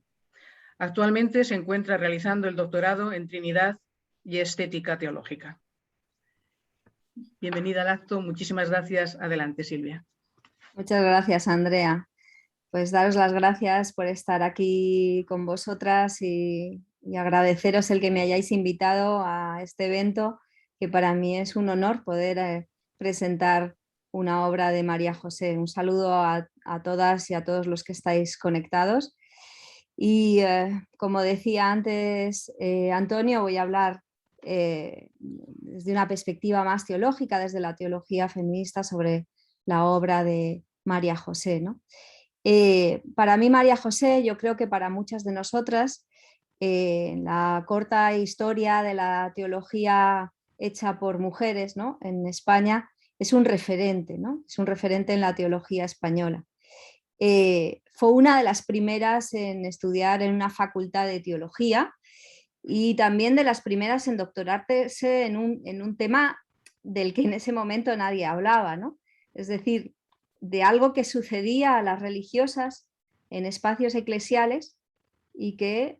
Actualmente se encuentra realizando el doctorado en Trinidad y Estética Teológica. Bienvenida al acto. Muchísimas gracias. Adelante, Silvia. Muchas gracias, Andrea. Pues daros las gracias por estar aquí con vosotras y agradeceros el que me hayáis invitado a este evento, que para mí es un honor poder presentar una obra de María José. Un saludo a todas y a todos los que estáis conectados. Y como decía antes Antonio, voy a hablar desde una perspectiva más teológica, desde la teología feminista, sobre la obra de María José, ¿no? Para mí María José, yo creo que para muchas de nosotras, la corta historia de la teología hecha por mujeres, ¿no?, en España, es un referente, ¿no? Es un referente en la teología española. Fue una de las primeras en estudiar en una facultad de teología y también de las primeras en doctorarse en un tema del que en ese momento nadie hablaba, ¿no? Es decir, de algo que sucedía a las religiosas en espacios eclesiales y que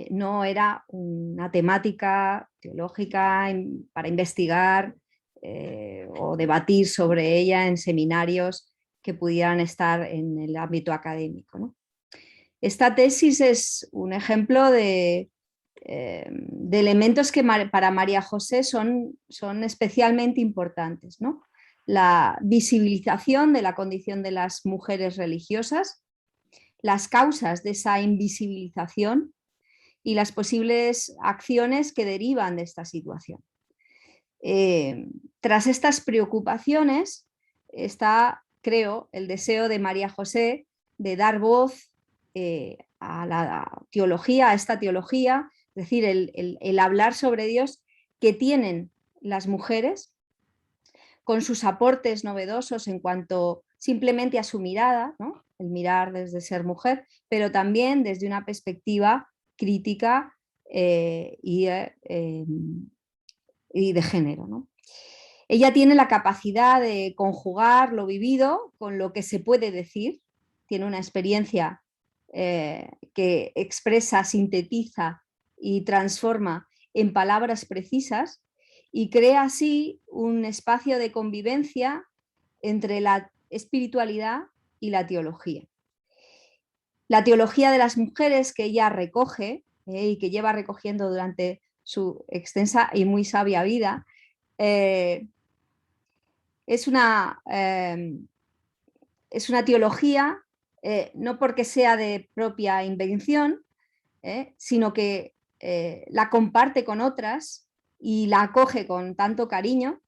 no era una temática teológica para investigar o debatir sobre ella en seminarios que pudieran estar en el ámbito académico, ¿no? Esta tesis es un ejemplo de elementos que para María José son especialmente importantes, ¿no? La visibilización de la condición de las mujeres religiosas, las causas de esa invisibilización y las posibles acciones que derivan de esta situación. Tras estas preocupaciones está, creo, el deseo de María José de dar voz a la teología, a esta teología, es decir, el hablar sobre Dios que tienen las mujeres, con sus aportes novedosos en cuanto simplemente a su mirada, ¿no?, el mirar desde ser mujer, pero también desde una perspectiva crítica y de género, ¿no? Ella tiene la capacidad de conjugar lo vivido con lo que se puede decir, tiene una experiencia que expresa, sintetiza y transforma en palabras precisas y crea así un espacio de convivencia entre la espiritualidad y la teología. La teología de las mujeres que ella recoge y que lleva recogiendo durante su extensa y muy sabia vida, es una teología no porque sea de propia invención, sino que la comparte con otras y la acoge con tanto cariño,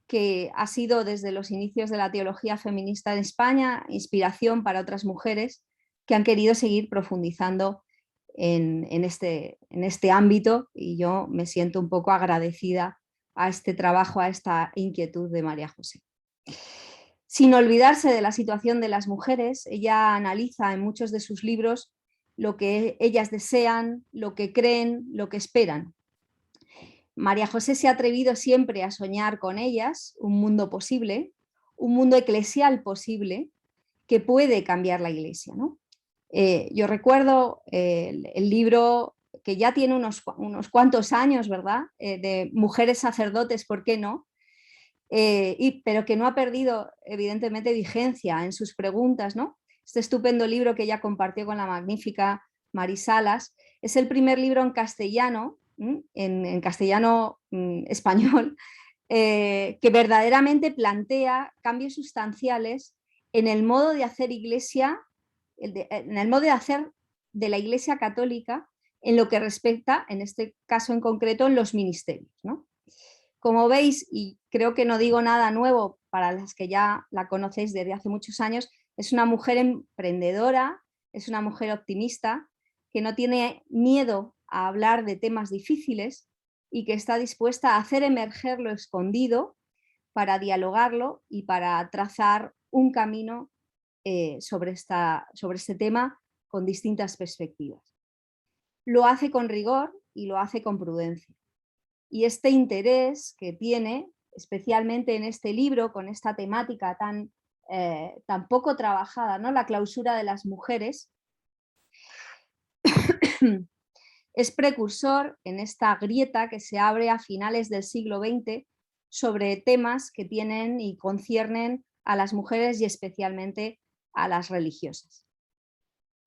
que ha sido desde los inicios de la teología feminista en España inspiración para otras mujeres que han querido seguir profundizando en este ámbito, y yo me siento un poco agradecida a este trabajo, a esta inquietud de María José. Sin olvidarse de la situación de las mujeres, ella analiza en muchos de sus libros lo que ellas desean, lo que creen, lo que esperan. María José se ha atrevido siempre a soñar con ellas un mundo posible, un mundo eclesial posible, que puede cambiar la Iglesia, ¿no? Yo recuerdo el libro que ya tiene unos cuantos años, ¿verdad?, de Mujeres sacerdotes, ¿por qué no?, pero que no ha perdido evidentemente vigencia en sus preguntas, ¿no? Este estupendo libro que ella compartió con la magnífica Mari Salas es el primer libro en castellano, en castellano español, que verdaderamente plantea cambios sustanciales en el modo de hacer iglesia en el modo de hacer de la Iglesia Católica en lo que respecta, en este caso en concreto, en los ministerios, ¿no? Como veis, y creo que no digo nada nuevo para las que ya la conocéis desde hace muchos años, es una mujer emprendedora, es una mujer optimista, que no tiene miedo a hablar de temas difíciles y que está dispuesta a hacer emerger lo escondido para dialogarlo y para trazar un camino sobre este tema con distintas perspectivas. Lo hace con rigor y lo hace con prudencia. Y este interés que tiene, especialmente en este libro, con esta temática tan poco trabajada, ¿no? La clausura de las mujeres, es precursor en esta grieta que se abre a finales del siglo XX sobre temas que tienen y conciernen a las mujeres y especialmente a las religiosas.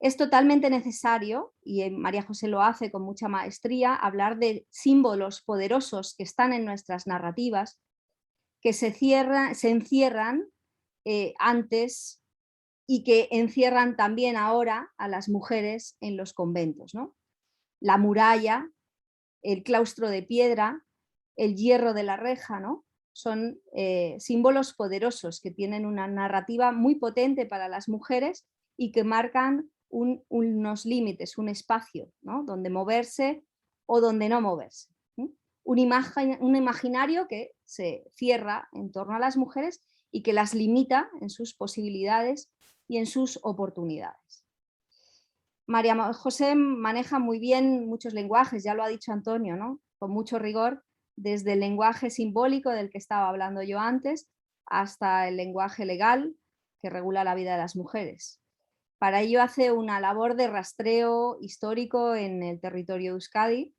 Es totalmente necesario, y María José lo hace con mucha maestría, hablar de símbolos poderosos que están en nuestras narrativas, que se encierran antes y que encierran también ahora a las mujeres en los conventos, ¿no? La muralla, el claustro de piedra, el hierro de la reja, ¿no? Son símbolos poderosos que tienen una narrativa muy potente para las mujeres y que marcan unos límites, un espacio, ¿no? Donde moverse o donde no moverse. Un imaginario que se cierra en torno a las mujeres y que las limita en sus posibilidades y en sus oportunidades. María José maneja muy bien muchos lenguajes, ya lo ha dicho Antonio, ¿no? Con mucho rigor, desde el lenguaje simbólico del que estaba hablando yo antes hasta el lenguaje legal que regula la vida de las mujeres. Para ello hace una labor de rastreo histórico en el territorio de Euskadi,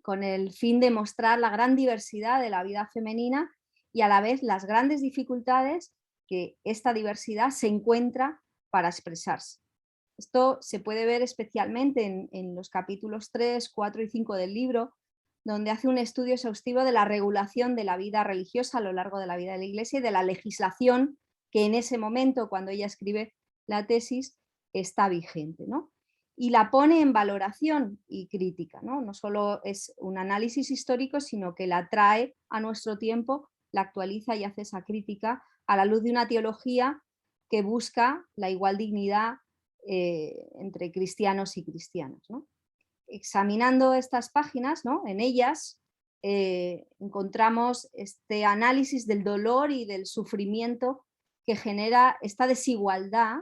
con el fin de mostrar la gran diversidad de la vida femenina y a la vez las grandes dificultades que esta diversidad se encuentra para expresarse. Esto se puede ver especialmente en los capítulos 3, 4 y 5 del libro, donde hace un estudio exhaustivo de la regulación de la vida religiosa a lo largo de la vida de la Iglesia y de la legislación que en ese momento, cuando ella escribe la tesis, está vigente, ¿no? Y la pone en valoración y crítica, ¿no? No solo es un análisis histórico, sino que la trae a nuestro tiempo, la actualiza y hace esa crítica a la luz de una teología que busca la igual dignidad entre cristianos y cristianas, ¿no? Examinando estas páginas, ¿no? En ellas encontramos este análisis del dolor y del sufrimiento que genera esta desigualdad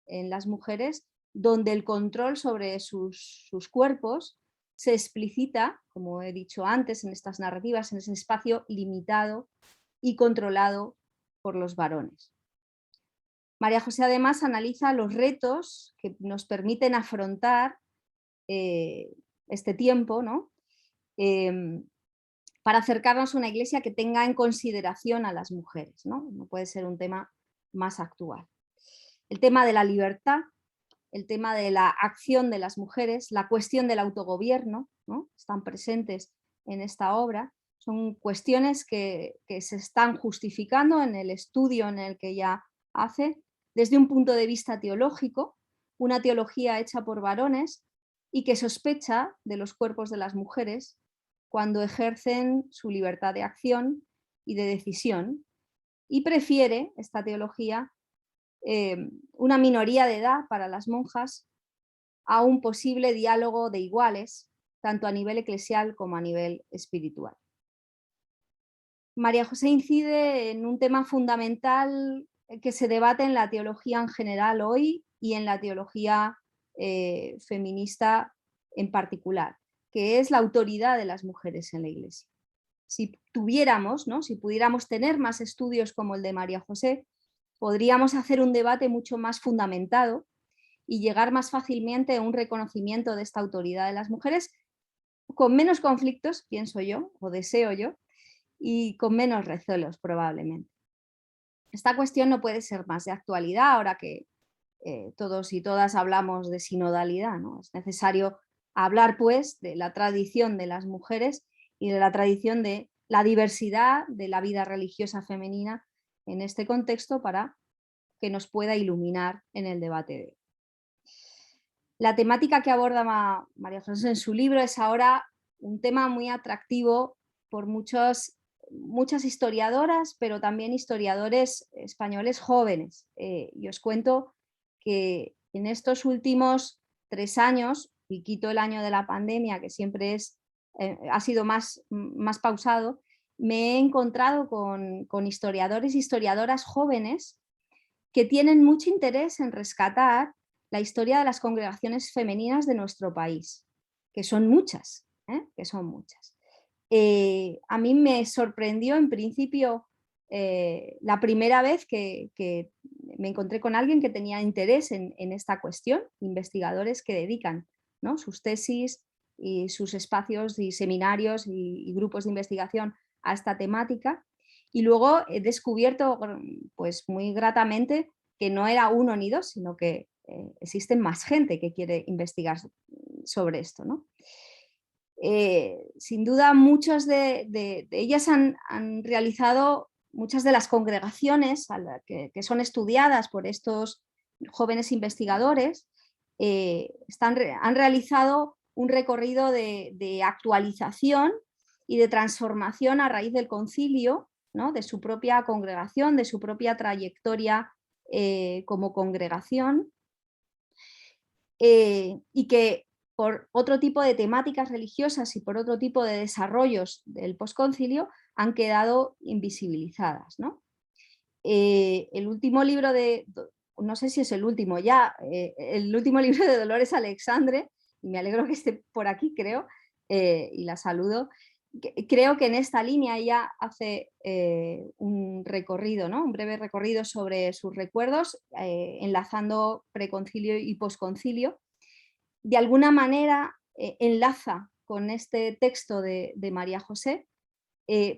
en las mujeres, donde el control sobre sus cuerpos se explicita, como he dicho antes, en estas narrativas, en ese espacio limitado y controlado por los varones. María José además analiza los retos que nos permiten afrontar este tiempo, ¿no? Para acercarnos a una iglesia que tenga en consideración a las mujeres, ¿no? No puede ser un tema más actual. El tema de la libertad, el tema de la acción de las mujeres, la cuestión del autogobierno, ¿no? Están presentes en esta obra. Son cuestiones que se están justificando en el estudio en el que ella hace desde un punto de vista teológico, una teología hecha por varones y que sospecha de los cuerpos de las mujeres cuando ejercen su libertad de acción y de decisión, y prefiere esta teología una minoría de edad para las monjas a un posible diálogo de iguales, tanto a nivel eclesial como a nivel espiritual. María José incide en un tema fundamental que se debate en la teología en general hoy y en la teología feminista en particular, que es la autoridad de las mujeres en la Iglesia. Si tuviéramos, ¿no? Si pudiéramos tener más estudios como el de María José, podríamos hacer un debate mucho más fundamentado y llegar más fácilmente a un reconocimiento de esta autoridad de las mujeres con menos conflictos, pienso yo, o deseo yo, y con menos recelos probablemente. Esta cuestión no puede ser más de actualidad ahora que todos y todas hablamos de sinodalidad, ¿no? Es necesario hablar pues de la tradición de las mujeres y de la tradición de la diversidad de la vida religiosa femenina en este contexto para que nos pueda iluminar en el debate de hoy. La temática que aborda María José en su libro es ahora un tema muy atractivo por muchas historiadoras, pero también historiadores españoles jóvenes. Y os cuento que en estos últimos 3 años, y quito el año de la pandemia, que siempre ha sido más pausado, me he encontrado con historiadores e historiadoras jóvenes que tienen mucho interés en rescatar la historia de las congregaciones femeninas de nuestro país, que son muchas, que son muchas. A mí me sorprendió en principio la primera vez que me encontré con alguien que tenía interés en esta cuestión, investigadores que dedican, ¿no?, sus tesis y sus espacios y seminarios y grupos de investigación a esta temática. Y luego he descubierto, pues muy gratamente, que no era uno ni dos, sino que existen más gente que quiere investigar sobre esto, ¿no? Sin duda, muchas de ellas han realizado muchas de las congregaciones que son estudiadas por estos jóvenes investigadores, han realizado un recorrido de actualización y de transformación a raíz del concilio, ¿no?, de su propia congregación, de su propia trayectoria como congregación, y que por otro tipo de temáticas religiosas y por otro tipo de desarrollos del posconcilio han quedado invisibilizadas, ¿no? El último libro no sé si es el último ya, el último libro de Dolores Alexandre, y me alegro que esté por aquí, creo, y la saludo. Creo que en esta línea ella hace un recorrido, ¿no?, un breve recorrido sobre sus recuerdos, enlazando preconcilio y posconcilio. De alguna manera enlaza con este texto de María José,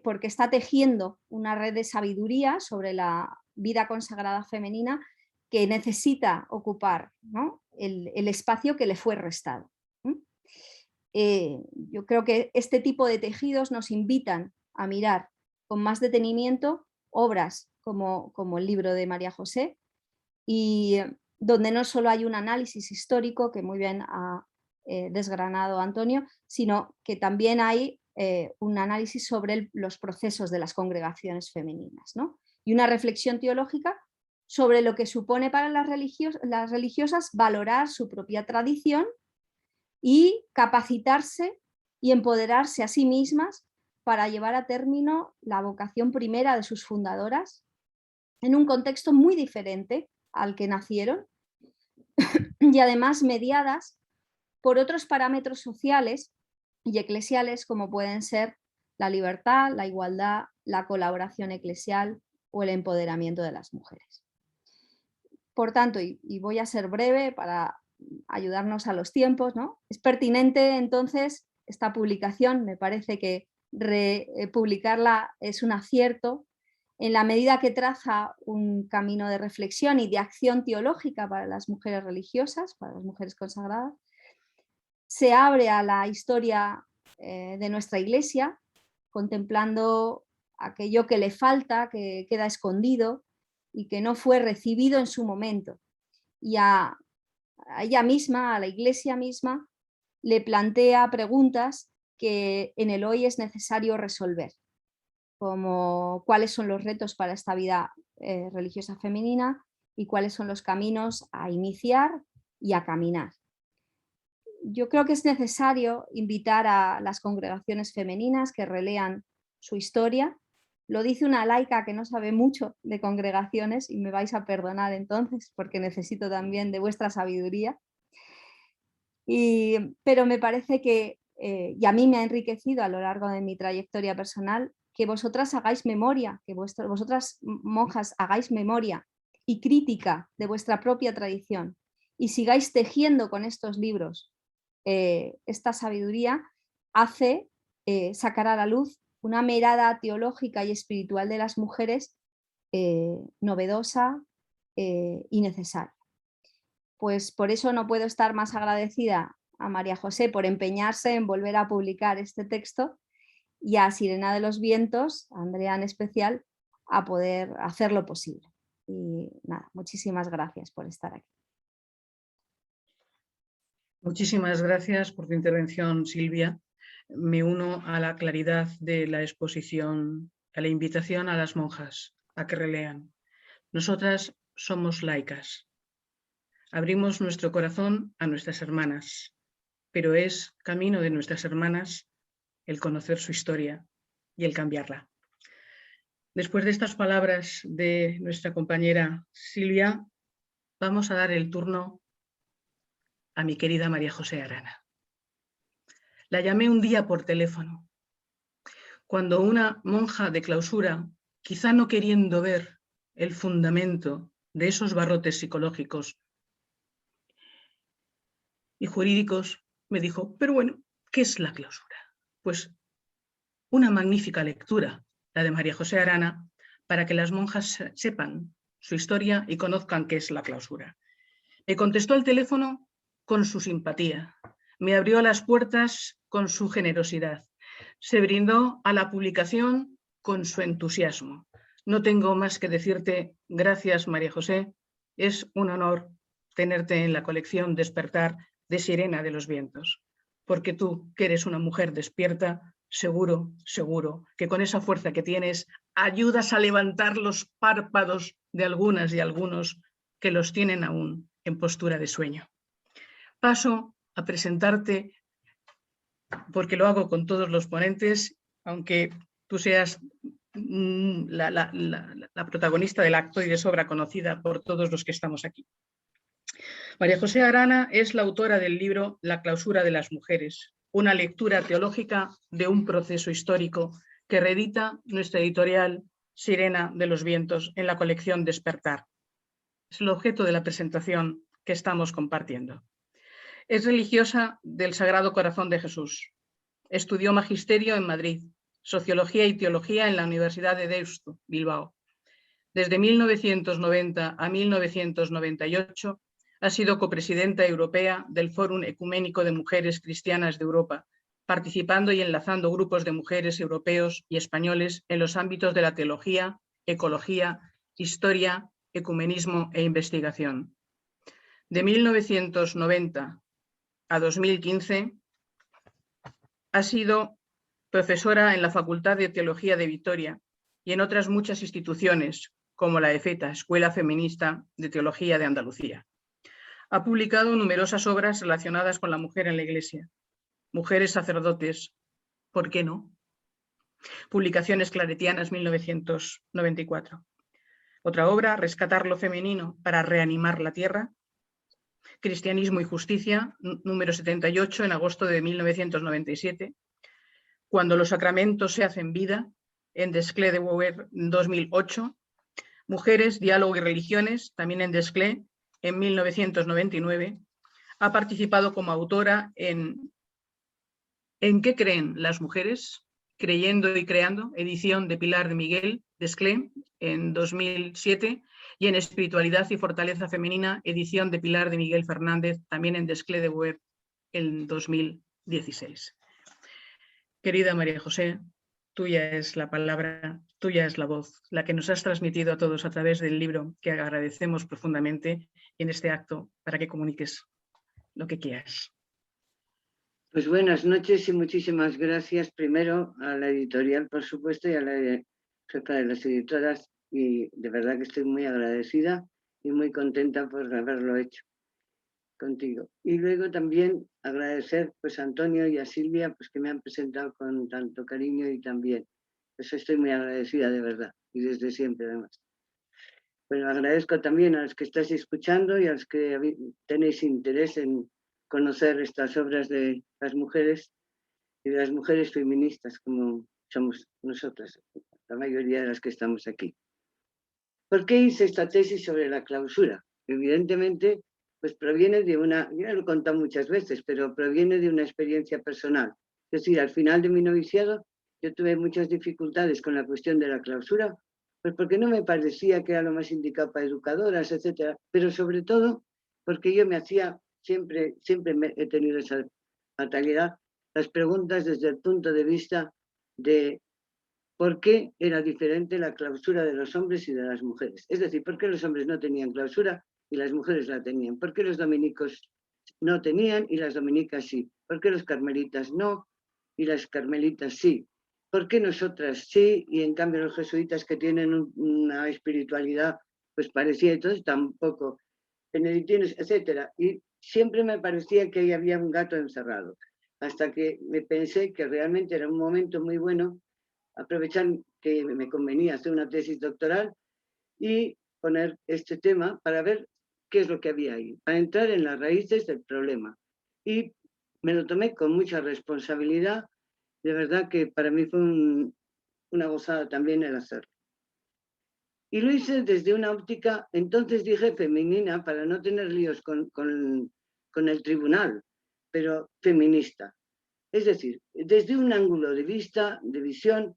porque está tejiendo una red de sabiduría sobre la vida consagrada femenina que necesita ocupar, ¿no?, el espacio que le fue restado. Yo creo que este tipo de tejidos nos invitan a mirar con más detenimiento obras como el libro de María José, y donde no solo hay un análisis histórico, que muy bien ha desgranado Antonio, sino que también hay un análisis sobre los procesos de las congregaciones femeninas, ¿no?, y una reflexión teológica sobre lo que supone para las religiosas valorar su propia tradición y capacitarse y empoderarse a sí mismas para llevar a término la vocación primera de sus fundadoras en un contexto muy diferente al que nacieron, y además mediadas por otros parámetros sociales y eclesiales como pueden ser la libertad, la igualdad, la colaboración eclesial o el empoderamiento de las mujeres. Por tanto, y voy a ser breve para ayudarnos a los tiempos, ¿no?, es pertinente entonces esta publicación, me parece que republicarla es un acierto, en la medida que traza un camino de reflexión y de acción teológica para las mujeres religiosas, para las mujeres consagradas. Se abre a la historia de nuestra Iglesia, contemplando aquello que le falta, que queda escondido y que no fue recibido en su momento. Y a ella misma, a la Iglesia misma, le plantea preguntas que en el hoy es necesario resolver, como cuáles son los retos para esta vida religiosa femenina y cuáles son los caminos a iniciar y a caminar. Yo creo que es necesario invitar a las congregaciones femeninas que relean su historia. Lo dice una laica que no sabe mucho de congregaciones, y me vais a perdonar entonces porque necesito también de vuestra sabiduría. Pero me parece que, y a mí me ha enriquecido a lo largo de mi trayectoria personal, que vosotras hagáis memoria, que vosotras monjas hagáis memoria y crítica de vuestra propia tradición y sigáis tejiendo con estos libros esta sabiduría, hace sacar a la luz una mirada teológica y espiritual de las mujeres novedosa y necesaria. Pues por eso no puedo estar más agradecida a María José por empeñarse en volver a publicar este texto, y a Sirena de los Vientos, a Andrea en especial, a poder hacerlo posible. Y nada, muchísimas gracias por estar aquí. Muchísimas gracias por tu intervención, Silvia. Me uno a la claridad de la exposición, a la invitación a las monjas a que relean. Nosotras somos laicas. Abrimos nuestro corazón a nuestras hermanas, pero es camino de nuestras hermanas el conocer su historia y el cambiarla. Después de estas palabras de nuestra compañera Silvia, vamos a dar el turno a mi querida María José Arana. La llamé un día por teléfono, cuando una monja de clausura, quizá no queriendo ver el fundamento de esos barrotes psicológicos y jurídicos, me dijo, pero bueno, ¿qué es la clausura? Pues una magnífica lectura, la de María José Arana, para que las monjas sepan su historia y conozcan qué es la clausura. Me contestó al teléfono con su simpatía, me abrió las puertas con su generosidad, se brindó a la publicación con su entusiasmo. No tengo más que decirte gracias, María José, es un honor tenerte en la colección Despertar de Sirena de los Vientos, porque tú, que eres una mujer despierta, seguro que con esa fuerza que tienes ayudas a levantar los párpados de algunas y algunos que los tienen aún en postura de sueño. Paso a presentarte, porque lo hago con todos los ponentes, aunque tú seas la protagonista del acto y de sobra conocida por todos los que estamos aquí. María José Arana es la autora del libro La clausura de las mujeres, una lectura teológica de un proceso histórico que reedita nuestra editorial Sirena de los Vientos en la colección Despertar. Es el objeto de la presentación que estamos compartiendo. Es religiosa del Sagrado Corazón de Jesús. Estudió magisterio en Madrid, sociología y teología en la Universidad de Deusto, Bilbao. Desde 1990 a 1998 ha sido copresidenta europea del Fórum Ecuménico de Mujeres Cristianas de Europa, participando y enlazando grupos de mujeres europeos y españoles en los ámbitos de la teología, ecología, historia, ecumenismo e investigación. De 1990 a 2015 ha sido profesora en la Facultad de Teología de Vitoria y en otras muchas instituciones, como la EFETA, Escuela Feminista de Teología de Andalucía. Ha publicado numerosas obras relacionadas con la mujer en la Iglesia. Mujeres sacerdotes, ¿por qué no? Publicaciones claretianas, 1994. Otra obra, Rescatar lo femenino para reanimar la tierra. Cristianismo y justicia, número 78, en agosto de 1997. Cuando los sacramentos se hacen vida, en Desclés de Beauvoir, 2008. Mujeres, diálogo y religiones, también en Desclés, en 1999. Ha participado como autora en ¿En qué creen las mujeres? Creyendo y creando, edición de Pilar de Miguel, Desclés, en 2007, y en Espiritualidad y Fortaleza Femenina, edición de Pilar de Miguel Fernández, también en Desclés de Beauvoir, en 2016. Querida María José, tuya es la palabra, tuya es la voz, la que nos has transmitido a todos a través del libro, que agradecemos profundamente, y en este acto para que comuniques lo que quieras. Pues buenas noches y muchísimas gracias primero a la editorial, por supuesto, y a la jefa de las editoras, y de verdad que estoy muy agradecida y muy contenta por haberlo hecho contigo. Y luego también agradecer pues, a Antonio y a Silvia pues, que me han presentado con tanto cariño y también. Pues estoy muy agradecida de verdad y desde siempre además. Bueno, agradezco también a los que estáis escuchando y a los que tenéis interés en conocer estas obras de las mujeres y de las mujeres feministas como somos nosotras, la mayoría de las que estamos aquí. ¿Por qué hice esta tesis sobre la clausura? Evidentemente, pues proviene de una, ya lo he contado muchas veces, pero proviene de una experiencia personal. Es decir, al final de mi noviciado yo tuve muchas dificultades con la cuestión de la clausura, pues porque no me parecía que era lo más indicado para educadoras, etcétera, pero sobre todo porque yo me hacía, siempre he tenido esa fatalidad, las preguntas desde el punto de vista de por qué era diferente la clausura de los hombres y de las mujeres. Es decir, por qué los hombres no tenían clausura y las mujeres la tenían. ¿Por qué los dominicos no tenían y las dominicas sí? ¿Por qué los carmelitas no y las carmelitas sí? ¿Por qué nosotras sí y en cambio los jesuitas, que tienen una espiritualidad pues parecida, entonces tampoco? Benedictinos, etcétera? Y siempre me parecía que ahí había un gato encerrado, hasta que me pensé que realmente era un momento muy bueno, aprovechar que me convenía hacer una tesis doctoral y poner este tema para ver qué es lo que había ahí, para entrar en las raíces del problema. Y me lo tomé con mucha responsabilidad, de verdad que para mí fue una gozada también el hacerlo. Y lo hice desde una óptica, entonces dije femenina, para no tener líos con el tribunal, pero feminista. Es decir, desde un ángulo de vista, de visión,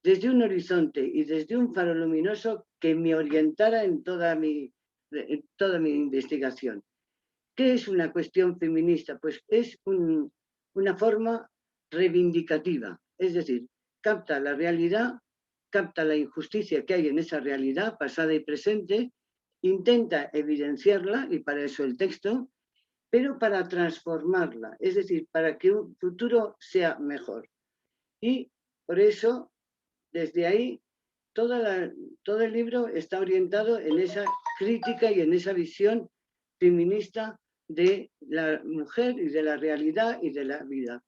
desde un horizonte y desde un faro luminoso que me orientara en toda mi investigación. ¿Qué es una cuestión feminista? Pues es una forma reivindicativa, es decir, capta la realidad, capta la injusticia que hay en esa realidad pasada y presente, intenta evidenciarla, y para eso el texto, pero para transformarla, es decir, para que un futuro sea mejor. Y por eso, desde ahí, todo el libro está orientado en esa crítica y en esa visión feminista de la mujer y de la realidad y de la vida.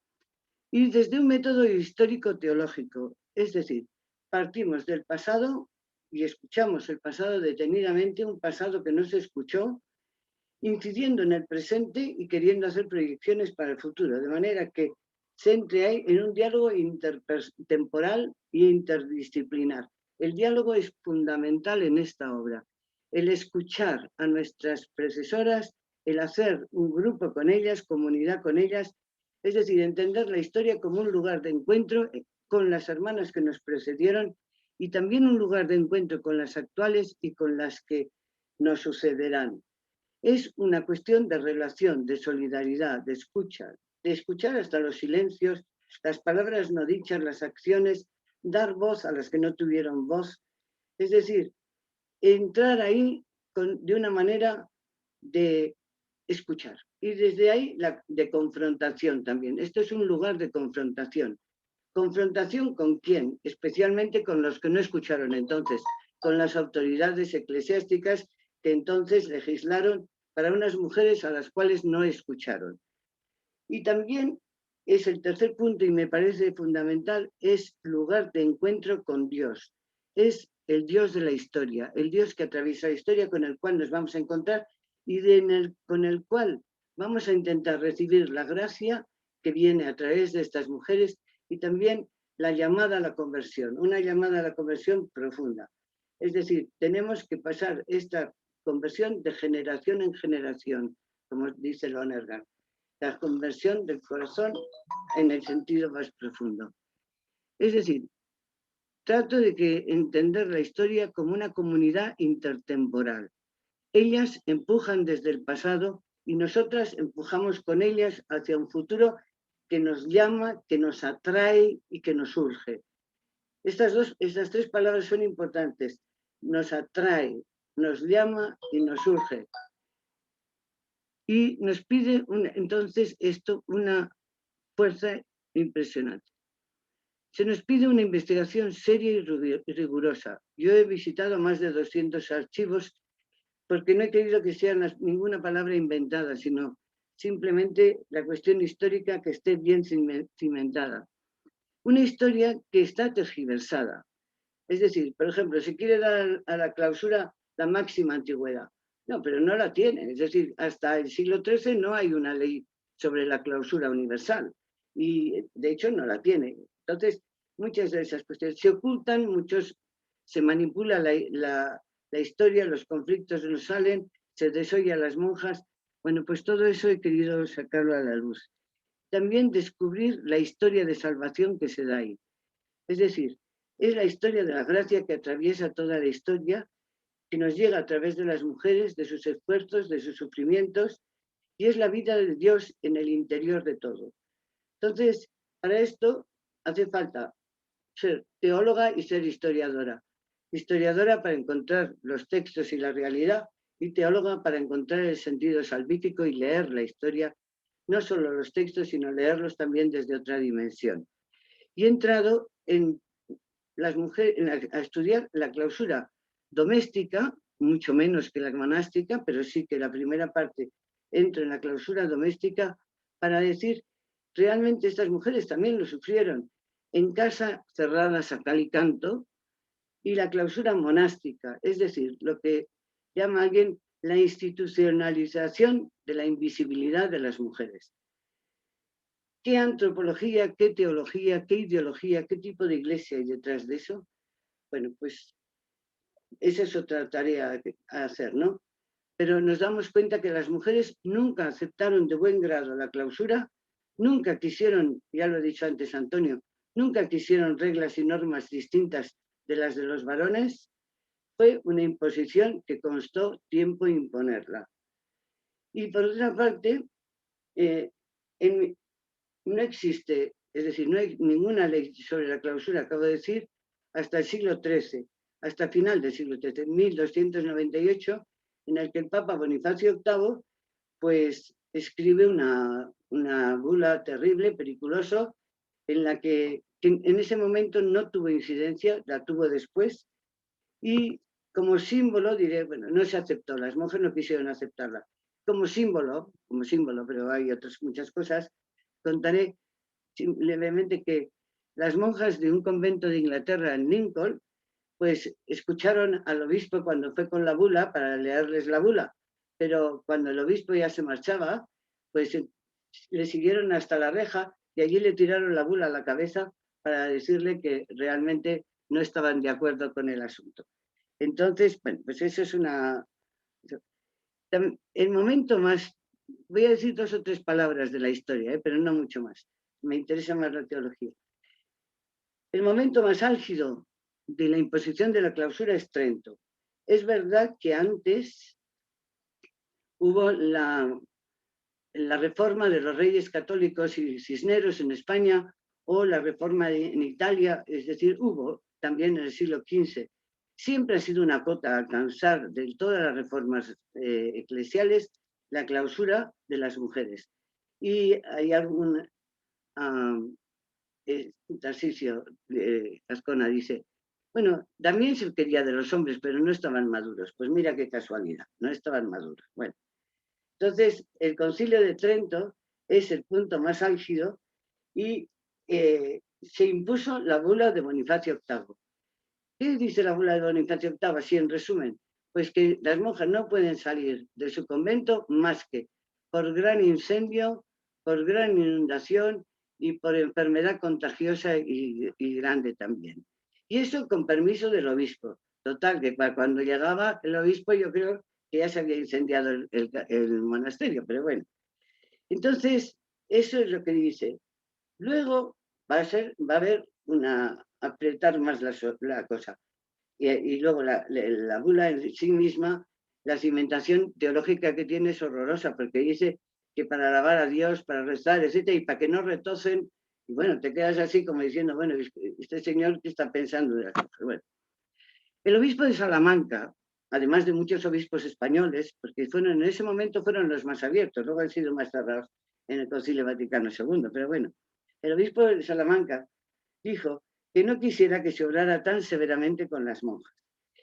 Y desde un método histórico-teológico, es decir, partimos del pasado y escuchamos el pasado detenidamente, un pasado que no se escuchó, incidiendo en el presente y queriendo hacer proyecciones para el futuro, de manera que se entre ahí en un diálogo intertemporal e interdisciplinar. El diálogo es fundamental en esta obra. El escuchar a nuestras precesoras, el hacer un grupo con ellas, comunidad con ellas, es decir, entender la historia como un lugar de encuentro con las hermanas que nos precedieron y también un lugar de encuentro con las actuales y con las que nos sucederán. Es una cuestión de relación, de solidaridad, de escuchar hasta los silencios, las palabras no dichas, las acciones, dar voz a las que no tuvieron voz. Es decir, entrar ahí de una manera de escuchar. Y desde ahí de confrontación también. Esto es un lugar de confrontación. ¿Confrontación con quién? Especialmente con los que no escucharon entonces, con las autoridades eclesiásticas que entonces legislaron para unas mujeres a las cuales no escucharon. Y también es el tercer punto y me parece fundamental, es lugar de encuentro con Dios. Es el Dios de la historia, el Dios que atraviesa la historia, con el cual nos vamos a encontrar y con el cual vamos a intentar recibir la gracia que viene a través de estas mujeres y también la llamada a la conversión, una llamada a la conversión profunda. Es decir, tenemos que pasar esta conversión de generación en generación, como dice Lonergan, la conversión del corazón en el sentido más profundo. Es decir, trato de entender la historia como una comunidad intertemporal. Ellas empujan desde el pasado y nosotras empujamos con ellas hacia un futuro que nos llama, que nos atrae y que nos urge. Estas tres palabras son importantes. Nos atrae, nos llama y nos urge. Y nos pide entonces esto una fuerza impresionante. Se nos pide una investigación seria y rigurosa. Yo he visitado más de 200 archivos porque no he querido que sea ninguna palabra inventada, sino simplemente la cuestión histórica que esté bien cimentada. Una historia que está tergiversada. Es decir, por ejemplo, se quiere dar a la clausura la máxima antigüedad. No, pero no la tiene. Es decir, hasta el siglo XIII no hay una ley sobre la clausura universal. Y de hecho no la tiene. Entonces, muchas de esas cuestiones se ocultan, se manipula la historia, los conflictos no salen, se desoye a las monjas. Bueno, pues todo eso he querido sacarlo a la luz. También descubrir la historia de salvación que se da ahí. Es decir, es la historia de la gracia que atraviesa toda la historia, que nos llega a través de las mujeres, de sus esfuerzos, de sus sufrimientos, y es la vida de Dios en el interior de todo. Entonces, para esto hace falta ser teóloga y ser historiadora. Historiadora para encontrar los textos y la realidad, y teóloga para encontrar el sentido salvífico y leer la historia, no solo los textos, sino leerlos también desde otra dimensión. Y he entrado en las mujeres, a estudiar la clausura doméstica, mucho menos que la monástica, pero sí que la primera parte entro en la clausura doméstica para decir, realmente estas mujeres también lo sufrieron en casa cerradas a cal y canto, y la clausura monástica, es decir, lo que llama alguien la institucionalización de la invisibilidad de las mujeres. ¿Qué antropología, qué teología, qué ideología, qué tipo de iglesia hay detrás de eso? Bueno, pues esa es otra tarea a hacer, ¿no? Pero nos damos cuenta que las mujeres nunca aceptaron de buen grado la clausura, nunca quisieron, ya lo he dicho antes Antonio, nunca quisieron reglas y normas distintas de las de los varones. Fue una imposición que costó tiempo imponerla. Y por otra parte, no existe, es decir, no hay ninguna ley sobre la clausura, acabo de decir, hasta el siglo XIII, hasta final del siglo XIII, 1298, en el que el Papa Bonifacio VIII pues escribe una bula terrible, periculoso, en la que en ese momento no tuvo incidencia, la tuvo después, y como símbolo, diré, bueno, no se aceptó, las monjas no quisieron aceptarla. Como símbolo, pero hay otras muchas cosas, contaré levemente que las monjas de un convento de Inglaterra en Lincoln, pues escucharon al obispo cuando fue con la bula para leerles la bula, pero cuando el obispo ya se marchaba, pues le siguieron hasta la reja y allí le tiraron la bula a la cabeza para decirle que realmente no estaban de acuerdo con el asunto. Entonces, bueno, pues eso es el momento más, voy a decir 2 o 3 palabras de la historia, pero no mucho más. Me interesa más la teología. El momento más álgido de la imposición de la clausura es Trento. Es verdad que antes hubo la reforma de los reyes católicos y cisneros en España o la reforma en Italia, es decir, hubo también en el siglo XV. Siempre ha sido una cota alcanzar de todas las reformas eclesiales la clausura de las mujeres. Y hay algún Tarcisio Ascona dice, bueno, también se quería de los hombres, pero no estaban maduros. Pues mira qué casualidad, no estaban maduros. Bueno, entonces el Concilio de Trento es el punto más álgido y se impuso la bula de Bonifacio VIII. ¿Qué dice la bula de Bonifacio VIII? Así en resumen, pues que las monjas no pueden salir de su convento más que por gran incendio, por gran inundación y por enfermedad contagiosa y grande también. Y eso con permiso del obispo. Total, que cuando llegaba el obispo yo creo que ya se había incendiado el monasterio, pero bueno. Entonces, eso es lo que dice. Luego va a haber apretar más la cosa. Y luego la bula en sí misma, la cimentación teológica que tiene es horrorosa, porque dice que para alabar a Dios, para rezar, etcétera, y para que no retocen, y bueno, te quedas así como diciendo, bueno, este señor, ¿qué está pensando de las cosas? Bueno, el obispo de Salamanca, además de muchos obispos españoles, porque en ese momento fueron los más abiertos, luego han sido más cerrados en el Concilio Vaticano II, pero bueno, el obispo de Salamanca dijo que no quisiera que se obrara tan severamente con las monjas.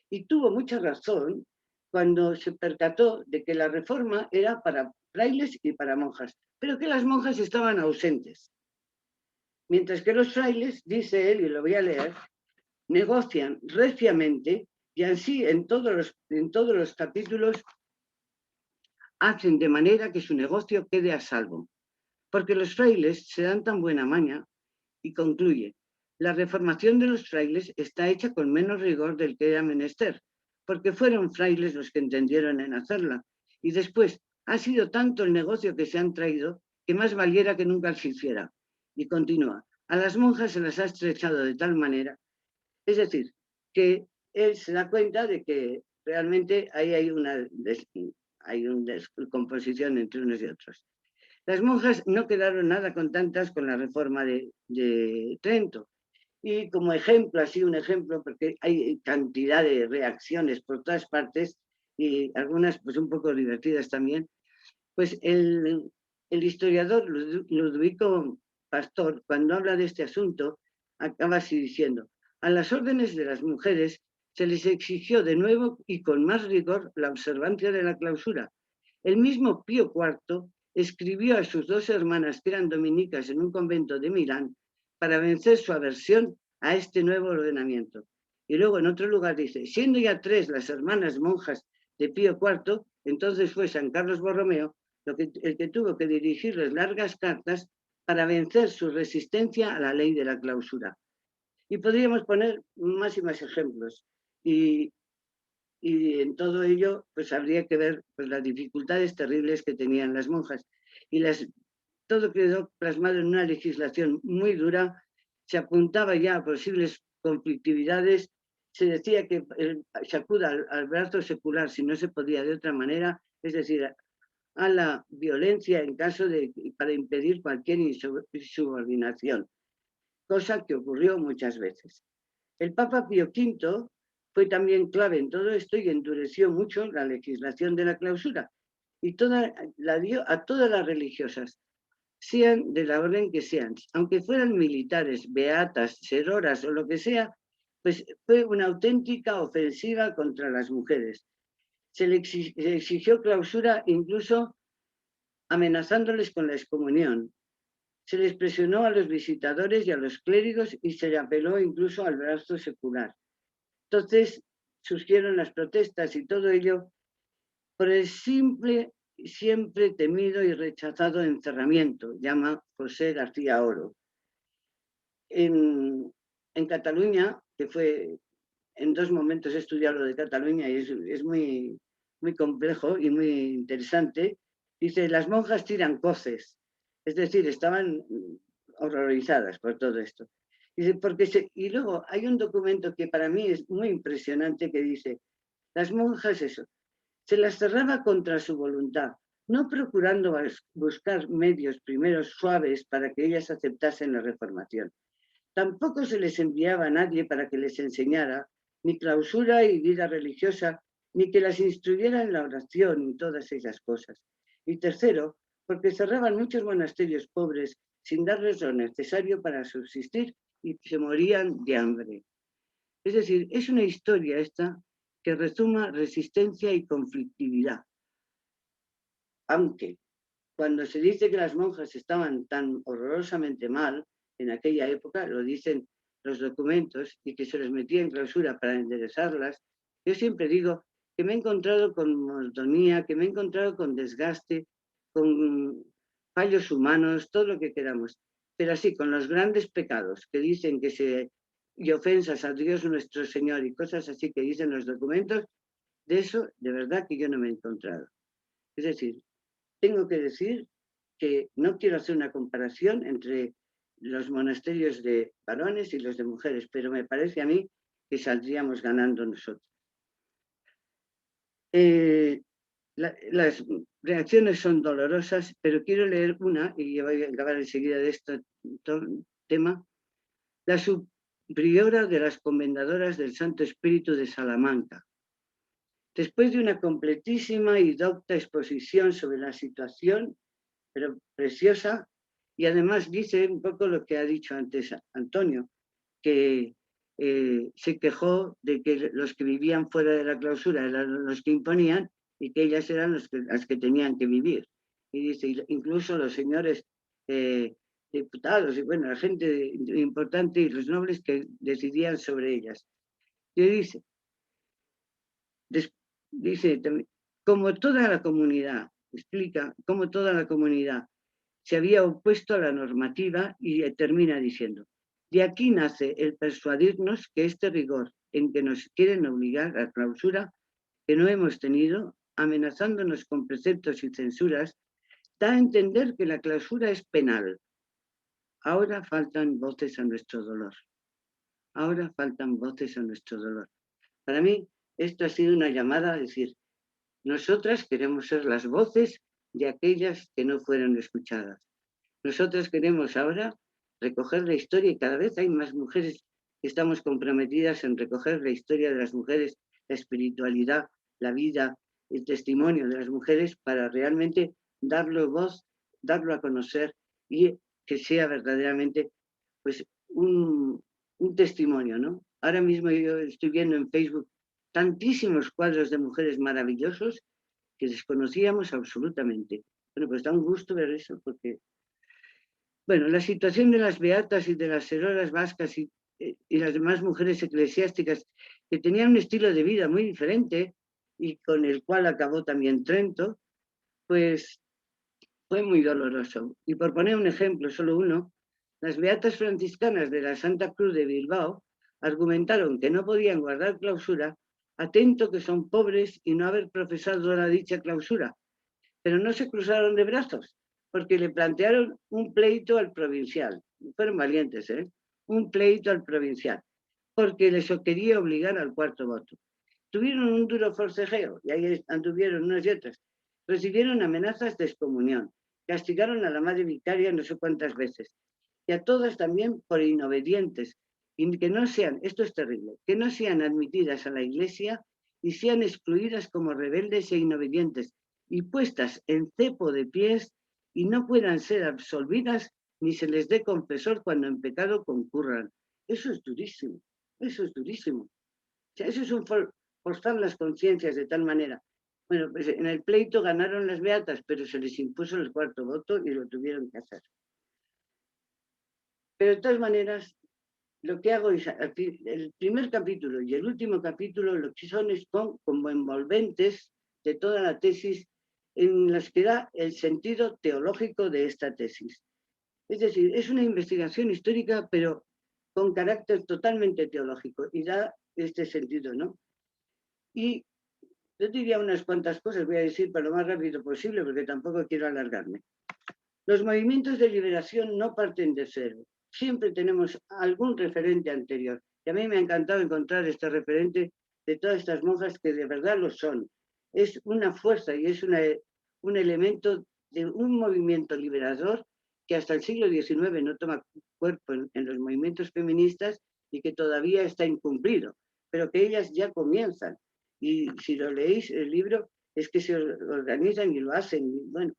Y tuvo mucha razón cuando se percató de que la reforma era para frailes y para monjas, pero que las monjas estaban ausentes. Mientras que los frailes, dice él, y lo voy a leer, negocian reciamente y así en todos los capítulos hacen de manera que su negocio quede a salvo. Porque los frailes se dan tan buena maña, y concluye, la reformación de los frailes está hecha con menos rigor del que era menester, porque fueron frailes los que entendieron en hacerla. Y después, ha sido tanto el negocio que se han traído, que más valiera que nunca se hiciera. Y continúa, a las monjas se las ha estrechado de tal manera, es decir, que él se da cuenta de que realmente ahí hay una descomposición entre unos y otros. Las monjas no quedaron nada contentas con la reforma de Trento. Y como ejemplo, así un ejemplo, porque hay cantidad de reacciones por todas partes, y algunas pues un poco divertidas también, pues el historiador Ludovico Pastor, cuando habla de este asunto, acaba así diciendo: a las órdenes de las mujeres se les exigió de nuevo y con más rigor la observancia de la clausura. El mismo Pío IV escribió a sus 2 hermanas que eran dominicas en un convento de Milán para vencer su aversión a este nuevo ordenamiento. Y luego en otro lugar dice: siendo ya 3 las hermanas monjas de Pío IV, entonces fue San Carlos Borromeo el que tuvo que dirigirles largas cartas para vencer su resistencia a la ley de la clausura. Y podríamos poner más y más ejemplos. Y en todo ello, pues habría que ver pues, las dificultades terribles que tenían las monjas. Y todo quedó plasmado en una legislación muy dura, se apuntaba ya a posibles conflictividades, se decía que se acuda al brazo secular si no se podía de otra manera, es decir, a la violencia en caso para impedir cualquier insubordinación, cosa que ocurrió muchas veces. El Papa Pío V fue también clave en todo esto y endureció mucho la legislación de la clausura y la dio a todas las religiosas, sean de la orden que sean, aunque fueran militares, beatas, seroras o lo que sea, pues fue una auténtica ofensiva contra las mujeres. Se le exigió clausura incluso amenazándoles con la excomunión. Se les presionó a los visitadores y a los clérigos y se le apeló incluso al brazo secular. Entonces surgieron las protestas y todo ello por el siempre temido y rechazado encerramiento, llama José García Oro. En Cataluña, que fue en 2 momentos he estudiado lo de Cataluña y es muy, muy complejo y muy interesante, dice: las monjas tiran coces, es decir, estaban horrorizadas por todo esto. Dice, y luego hay un documento que para mí es muy impresionante que dice: las monjas se las cerraba contra su voluntad, no procurando buscar medios primeros suaves para que ellas aceptasen la reformación. Tampoco se les enviaba a nadie para que les enseñara ni clausura y vida religiosa, ni que las instruyera en la oración y todas esas cosas. Y tercero, porque cerraban muchos monasterios pobres sin darles lo necesario para subsistir y se morían de hambre. Es decir, es una historia esta que resuma resistencia y conflictividad. Aunque cuando se dice que las monjas estaban tan horrorosamente mal en aquella época, lo dicen los documentos, y que se les metía en clausura para enderezarlas, yo siempre digo que me he encontrado con monotonía, que me he encontrado con desgaste, con fallos humanos, todo lo que queramos, pero así con los grandes pecados que dicen y ofensas a Dios nuestro Señor y cosas así que dicen los documentos, de eso de verdad que yo no me he encontrado. Es decir, tengo que decir que no quiero hacer una comparación entre los monasterios de varones y los de mujeres, pero me parece a mí que saldríamos ganando nosotros. Las reacciones son dolorosas, pero quiero leer una, y voy a acabar enseguida de este tema. La subpriora de las Comendadoras del Santo Espíritu de Salamanca. Después de una completísima y docta exposición sobre la situación, pero preciosa, y además dice un poco lo que ha dicho antes Antonio, que se quejó de que los que vivían fuera de la clausura eran los que imponían y que ellas eran las que tenían que vivir. Y dice, incluso los señores diputados y bueno, la gente importante y los nobles que decidían sobre ellas. Y dice también, como toda la comunidad, explica cómo toda la comunidad se había opuesto a la normativa y termina diciendo: de aquí nace el persuadirnos que este rigor en que nos quieren obligar a clausura, que no hemos tenido, amenazándonos con preceptos y censuras, da a entender que la clausura es penal. Ahora faltan voces a nuestro dolor. Ahora faltan voces a nuestro dolor. Para mí, esto ha sido una llamada a decir, nosotras queremos ser las voces de aquellas que no fueron escuchadas. Nosotros queremos ahora recoger la historia y cada vez hay más mujeres que estamos comprometidas en recoger la historia de las mujeres, la espiritualidad, la vida, el testimonio de las mujeres para realmente darlo voz, darlo a conocer y que sea verdaderamente pues, un testimonio, ¿no? Ahora mismo yo estoy viendo en Facebook tantísimos cuadros de mujeres maravillosos que desconocíamos absolutamente. Bueno, pues da un gusto ver eso, porque, bueno, la situación de las beatas y de las seroras vascas y las demás mujeres eclesiásticas que tenían un estilo de vida muy diferente y con el cual acabó también Trento, pues fue muy doloroso. Y por poner un ejemplo, solo uno, las beatas franciscanas de la Santa Cruz de Bilbao argumentaron que no podían guardar clausura, atento que son pobres y no haber profesado la dicha clausura, pero no se cruzaron de brazos, porque le plantearon un pleito al provincial. Fueron valientes, ¿eh? Un pleito al provincial, porque les quería obligar al cuarto voto. Tuvieron un duro forcejeo, y ahí anduvieron unas y otras. Recibieron amenazas de excomunión, castigaron a la madre vicaria no sé cuántas veces, y a todas también por inobedientes, y que no sean, esto es terrible, que no sean admitidas a la iglesia y sean excluidas como rebeldes e inobedientes, y puestas en cepo de pies, y no puedan ser absolvidas ni se les dé confesor cuando en pecado concurran. Eso es durísimo, eso es durísimo. O sea, eso es un forzar las conciencias de tal manera. Bueno, pues en el pleito ganaron las beatas, pero se les impuso el cuarto voto y lo tuvieron que hacer. Pero de todas maneras, lo que hago es, el primer capítulo y el último capítulo, lo que son es como envolventes de toda la tesis en las que da el sentido teológico de esta tesis. Es decir, es una investigación histórica, pero con carácter totalmente teológico y da este sentido, ¿no? Y yo diría unas cuantas cosas, voy a decir para lo más rápido posible, porque tampoco quiero alargarme. Los movimientos de liberación no parten de cero. Siempre tenemos algún referente anterior. Y a mí me ha encantado encontrar este referente de todas estas monjas que de verdad lo son. Es una fuerza y es un elemento de un movimiento liberador que hasta el siglo XIX no toma cuerpo en los movimientos feministas y que todavía está incumplido, pero que ellas ya comienzan. Y si lo leéis, el libro, es que se organizan y lo hacen. Y bueno,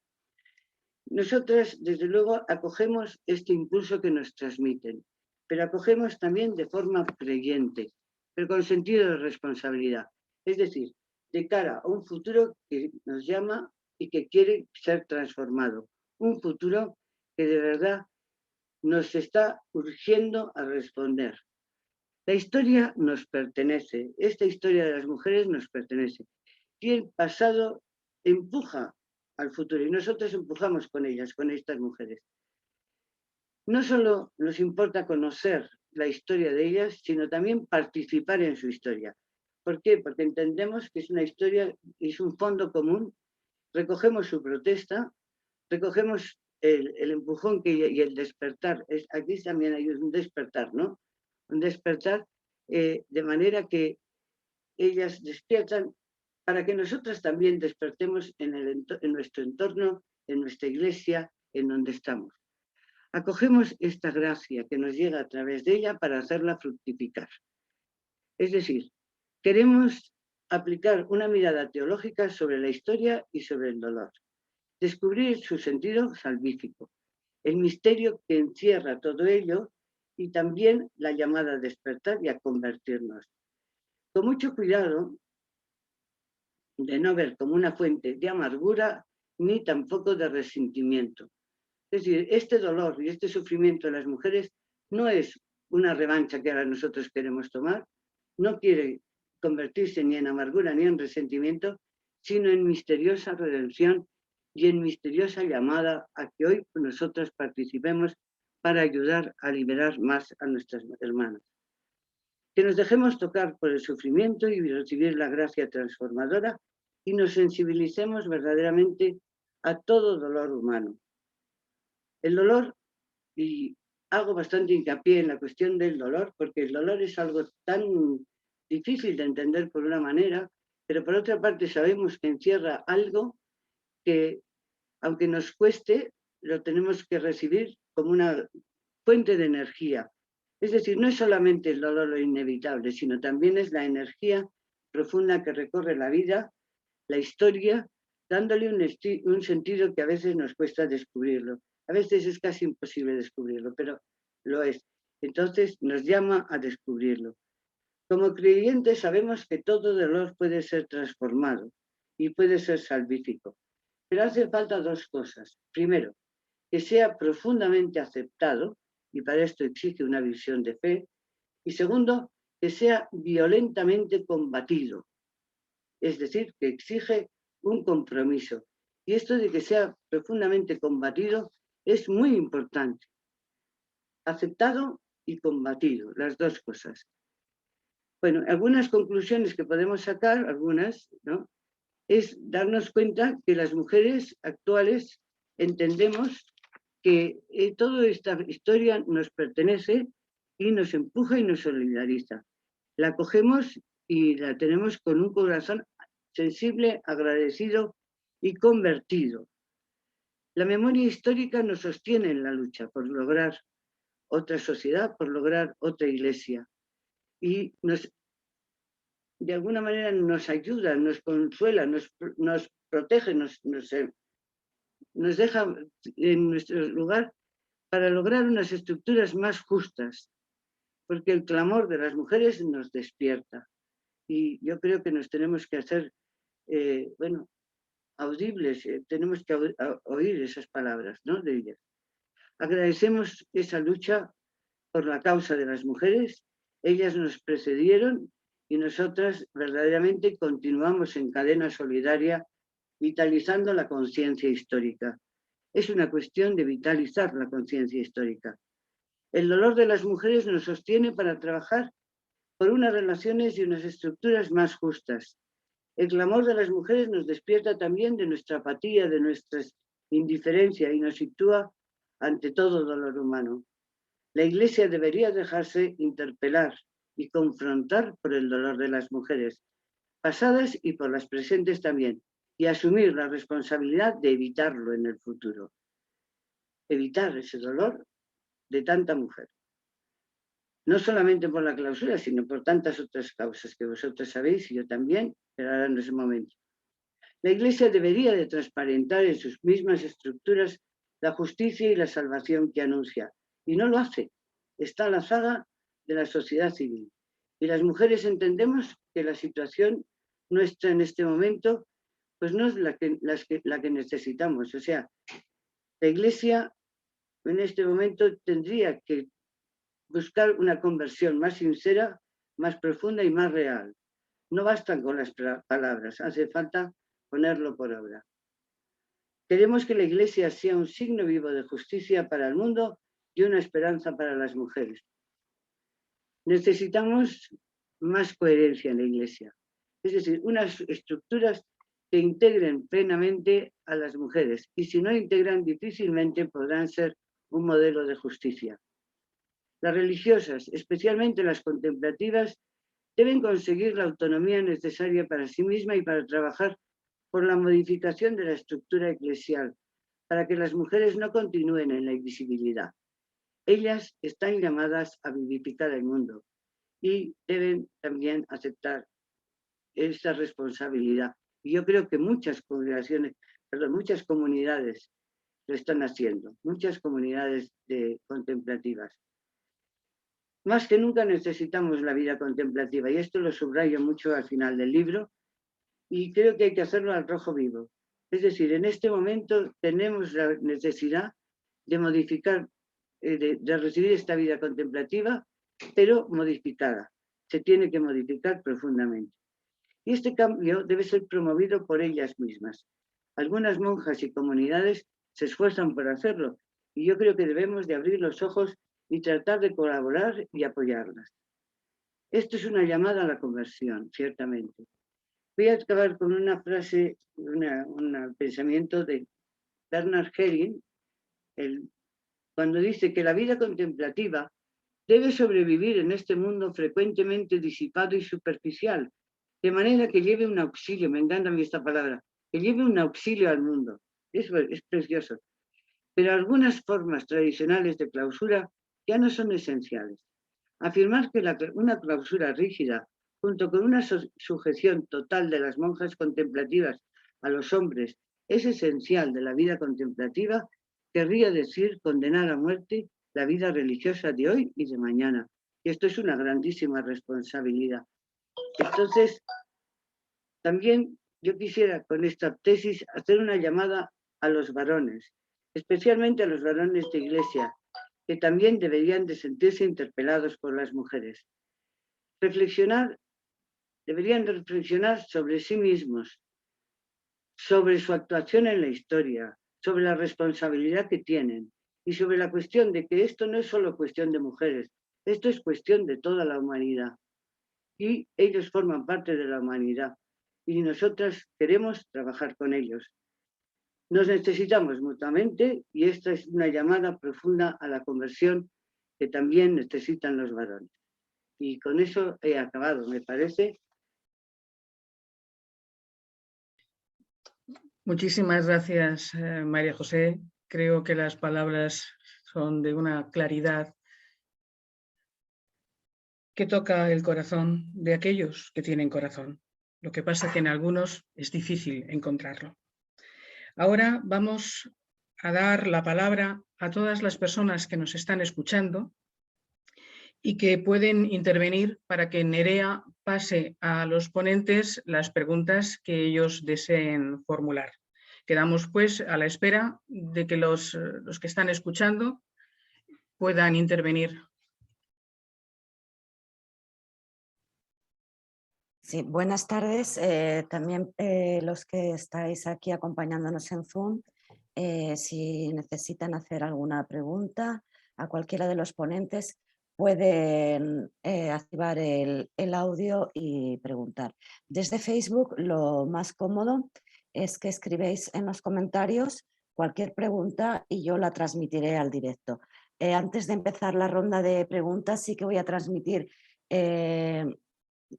nosotras, desde luego, acogemos este impulso que nos transmiten, pero acogemos también de forma creyente, pero con sentido de responsabilidad. Es decir, de cara a un futuro que nos llama y que quiere ser transformado. Un futuro que de verdad nos está urgiendo a responder. La historia nos pertenece, esta historia de las mujeres nos pertenece. Y el pasado empuja al futuro y nosotros empujamos con ellas, con estas mujeres. No solo nos importa conocer la historia de ellas, sino también participar en su historia. ¿Por qué? Porque entendemos que es una historia, es un fondo común, recogemos su protesta, recogemos el empujón y el despertar. Aquí también hay un despertar, ¿no? Un despertar de manera que ellas despiertan para que nosotras también despertemos en nuestro entorno, en nuestra iglesia, en donde estamos. Acogemos esta gracia que nos llega a través de ella para hacerla fructificar. Es decir, queremos aplicar una mirada teológica sobre la historia y sobre el dolor, descubrir su sentido salvífico, el misterio que encierra todo ello y también la llamada a despertar y a convertirnos. Con mucho cuidado de no ver como una fuente de amargura ni tampoco de resentimiento. Es decir, este dolor y este sufrimiento de las mujeres no es una revancha que ahora nosotros queremos tomar, no quiere convertirse ni en amargura ni en resentimiento, sino en misteriosa redención y en misteriosa llamada a que hoy nosotros participemos para ayudar a liberar más a nuestras hermanas. Que nos dejemos tocar por el sufrimiento y recibir la gracia transformadora y nos sensibilicemos verdaderamente a todo dolor humano. El dolor, y hago bastante hincapié en la cuestión del dolor, porque el dolor es algo tan difícil de entender por una manera, pero por otra parte sabemos que encierra algo que, aunque nos cueste, lo tenemos que recibir como una fuente de energía. Es decir, no es solamente el dolor lo inevitable, sino también es la energía profunda que recorre la vida, la historia, dándole un sentido que a veces nos cuesta descubrirlo. A veces es casi imposible descubrirlo, pero lo es. Entonces nos llama a descubrirlo. Como creyentes sabemos que todo dolor puede ser transformado y puede ser salvífico, pero hace falta dos cosas. Primero, que sea profundamente aceptado, y para esto exige una visión de fe, y segundo, que sea violentamente combatido, es decir, que exige un compromiso. Y esto de que sea profundamente combatido es muy importante. Aceptado y combatido, las dos cosas. Bueno, algunas conclusiones que podemos sacar, algunas, ¿no?, es darnos cuenta que las mujeres actuales entendemos que toda esta historia nos pertenece y nos empuja y nos solidariza. La cogemos y la tenemos con un corazón sensible, agradecido y convertido. La memoria histórica nos sostiene en la lucha por lograr otra sociedad, por lograr otra iglesia. Y de alguna manera nos ayuda, nos consuela, nos protege, nos deja en nuestro lugar para lograr unas estructuras más justas, porque el clamor de las mujeres nos despierta. Y yo creo que nos tenemos que hacer, audibles, tenemos que oír esas palabras, ¿no?, de ellas. Agradecemos esa lucha por la causa de las mujeres. Ellas nos precedieron y nosotras verdaderamente continuamos en cadena solidaria, vitalizando la conciencia histórica. Es una cuestión de vitalizar la conciencia histórica. El dolor de las mujeres nos sostiene para trabajar por unas relaciones y unas estructuras más justas. El clamor de las mujeres nos despierta también de nuestra apatía, de nuestra indiferencia y nos sitúa ante todo dolor humano. La Iglesia debería dejarse interpelar y confrontar por el dolor de las mujeres, pasadas y por las presentes también, y asumir la responsabilidad de evitarlo en el futuro. Evitar ese dolor de tanta mujer. No solamente por la clausura, sino por tantas otras causas que vosotros sabéis y yo también, pero ahora en ese momento. La Iglesia debería de transparentar en sus mismas estructuras la justicia y la salvación que anuncia, y no lo hace. Está a la zaga de la sociedad civil. Y las mujeres entendemos que la situación nuestra en este momento pues no es la que necesitamos. O sea, la Iglesia en este momento tendría que buscar una conversión más sincera, más profunda y más real. No bastan con las palabras, hace falta ponerlo por obra. Queremos que la Iglesia sea un signo vivo de justicia para el mundo y una esperanza para las mujeres. Necesitamos más coherencia en la Iglesia, es decir, unas estructuras que integren plenamente a las mujeres y si no integran difícilmente podrán ser un modelo de justicia. Las religiosas, especialmente las contemplativas, deben conseguir la autonomía necesaria para sí misma y para trabajar por la modificación de la estructura eclesial, para que las mujeres no continúen en la invisibilidad. Ellas están llamadas a vivificar el mundo y deben también aceptar esta responsabilidad. Y yo creo que muchas comunidades lo están haciendo, muchas comunidades contemplativas. Más que nunca necesitamos la vida contemplativa y esto lo subrayo mucho al final del libro y creo que hay que hacerlo al rojo vivo. Es decir, en este momento tenemos la necesidad de modificar, de recibir esta vida contemplativa, pero modificada. Se tiene que modificar profundamente. Y este cambio debe ser promovido por ellas mismas. Algunas monjas y comunidades se esfuerzan por hacerlo y yo creo que debemos de abrir los ojos y tratar de colaborar y apoyarlas. Esto es una llamada a la conversión, ciertamente. Voy a acabar con una frase, un pensamiento de Bernard Herring, cuando dice que la vida contemplativa debe sobrevivir en este mundo frecuentemente disipado y superficial, de manera que lleve un auxilio, me encanta a mí esta palabra, que lleve un auxilio al mundo. Eso es precioso. Pero algunas formas tradicionales de clausura ya no son esenciales. Afirmar que una clausura rígida junto con una sujeción total de las monjas contemplativas a los hombres, es esencial de la vida contemplativa, querría decir condenar a muerte la vida religiosa de hoy y de mañana. Y esto es una grandísima responsabilidad. Entonces, también yo quisiera con esta tesis hacer una llamada a los varones, especialmente a los varones de iglesia, que también deberían de sentirse interpelados por las mujeres. Deberían de reflexionar sobre sí mismos, sobre su actuación en la historia, sobre la responsabilidad que tienen y sobre la cuestión de que esto no es solo cuestión de mujeres, esto es cuestión de toda la humanidad. Y ellos forman parte de la humanidad y nosotras queremos trabajar con ellos. Nos necesitamos mutuamente y esta es una llamada profunda a la conversión que también necesitan los varones. Y con eso he acabado, me parece. Muchísimas gracias, María José. Creo que las palabras son de una claridad que toca el corazón de aquellos que tienen corazón. Lo que pasa es que en algunos es difícil encontrarlo. Ahora vamos a dar la palabra a todas las personas que nos están escuchando y que pueden intervenir para que Nerea pase a los ponentes las preguntas que ellos deseen formular. Quedamos pues a la espera de que los que están escuchando puedan intervenir. Sí, buenas tardes. También los que estáis aquí acompañándonos en Zoom, si necesitan hacer alguna pregunta a cualquiera de los ponentes, pueden activar el audio y preguntar. Desde Facebook lo más cómodo es que escribáis en los comentarios cualquier pregunta y yo la transmitiré al directo. Antes de empezar la ronda de preguntas, sí que voy a transmitir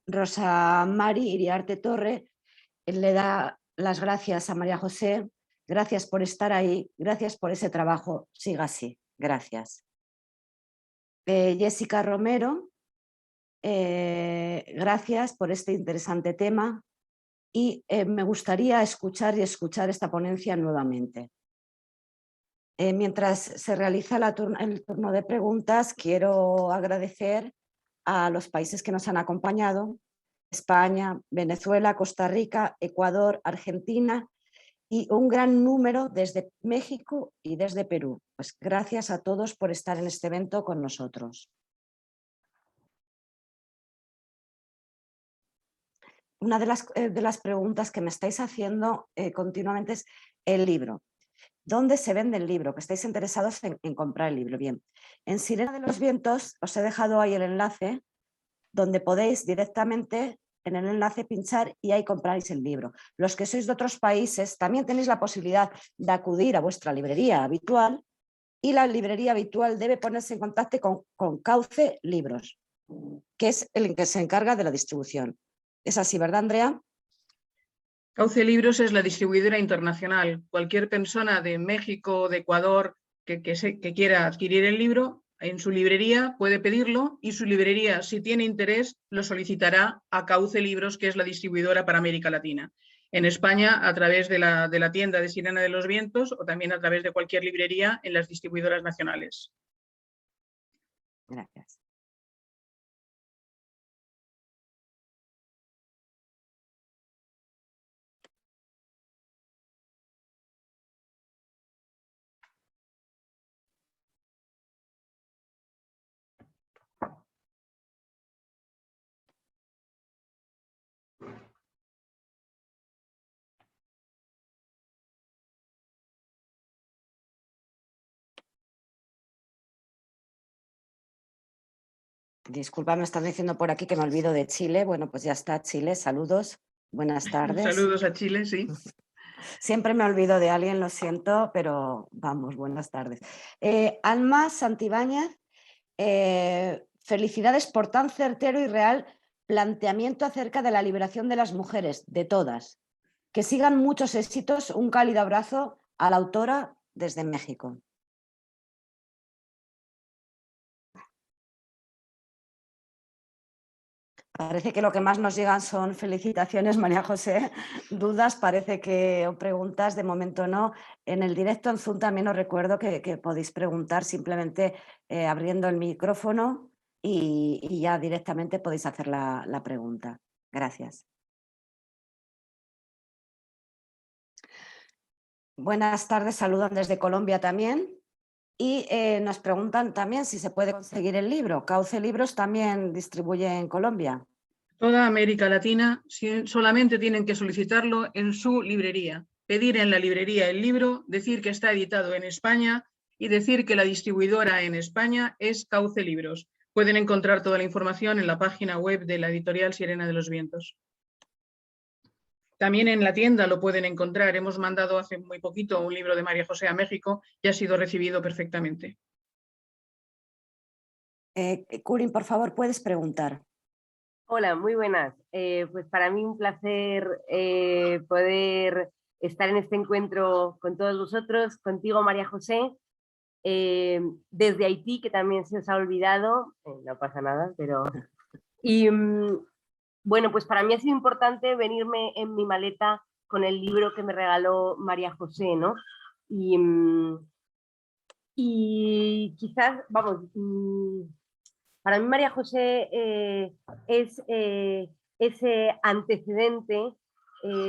Rosa Mari Iriarte Torre le da las gracias a María José. Gracias por estar ahí, gracias por ese trabajo, siga así, gracias. Jessica Romero, gracias por este interesante tema y me gustaría escuchar esta ponencia nuevamente. Mientras se realiza el turno de preguntas, quiero agradecer a los países que nos han acompañado: España, Venezuela, Costa Rica, Ecuador, Argentina y un gran número desde México y desde Perú. Pues gracias a todos por estar en este evento con nosotros. Una de las preguntas que me estáis haciendo continuamente es el libro. ¿Dónde se vende el libro? Que estáis interesados en comprar el libro. Bien, en Sirena de los Vientos os he dejado ahí el enlace donde podéis directamente en el enlace pinchar y ahí compráis el libro. Los que sois de otros países también tenéis la posibilidad de acudir a vuestra librería habitual y la librería habitual debe ponerse en contacto con Cauce Libros, que es el que se encarga de la distribución. Es así, ¿verdad, Andrea? Cauce Libros es la distribuidora internacional. Cualquier persona de México o de Ecuador que quiera adquirir el libro, en su librería puede pedirlo y su librería, si tiene interés, lo solicitará a Cauce Libros, que es la distribuidora para América Latina. En España, a través de la tienda de Sirena de los Vientos o también a través de cualquier librería en las distribuidoras nacionales. Gracias. Disculpa, me están diciendo por aquí que me olvido de Chile. Bueno, pues ya está, Chile. Saludos, buenas tardes. Saludos a Chile, sí. Siempre me olvido de alguien, lo siento, pero vamos, buenas tardes. Alma Santibáñez, felicidades por tan certero y real planteamiento acerca de la liberación de las mujeres, de todas. Que sigan muchos éxitos. Un cálido abrazo a la autora desde México. Parece que lo que más nos llegan son felicitaciones, María José. Dudas, parece que, o preguntas, de momento no. En el directo en Zoom también os recuerdo que podéis preguntar simplemente abriendo el micrófono y ya directamente podéis hacer la pregunta. Gracias. Buenas tardes, saludan desde Colombia también. Y nos preguntan también si se puede conseguir el libro. Cauce Libros también distribuye en Colombia. Toda América Latina solamente tienen que solicitarlo en su librería. Pedir en la librería el libro, decir que está editado en España y decir que la distribuidora en España es Cauce Libros. Pueden encontrar toda la información en la página web de la editorial Sirena de los Vientos. También en la tienda lo pueden encontrar. Hemos mandado hace muy poquito un libro de María José a México y ha sido recibido perfectamente. Curin, por favor, puedes preguntar. Hola, muy buenas. Pues para mí un placer poder estar en este encuentro con todos vosotros, contigo, María José, desde Haití, que también se os ha olvidado, no pasa nada, pero... Y bueno, pues para mí ha sido importante venirme en mi maleta con el libro que me regaló María José, ¿no? Y quizás, vamos... para mí María José es ese antecedente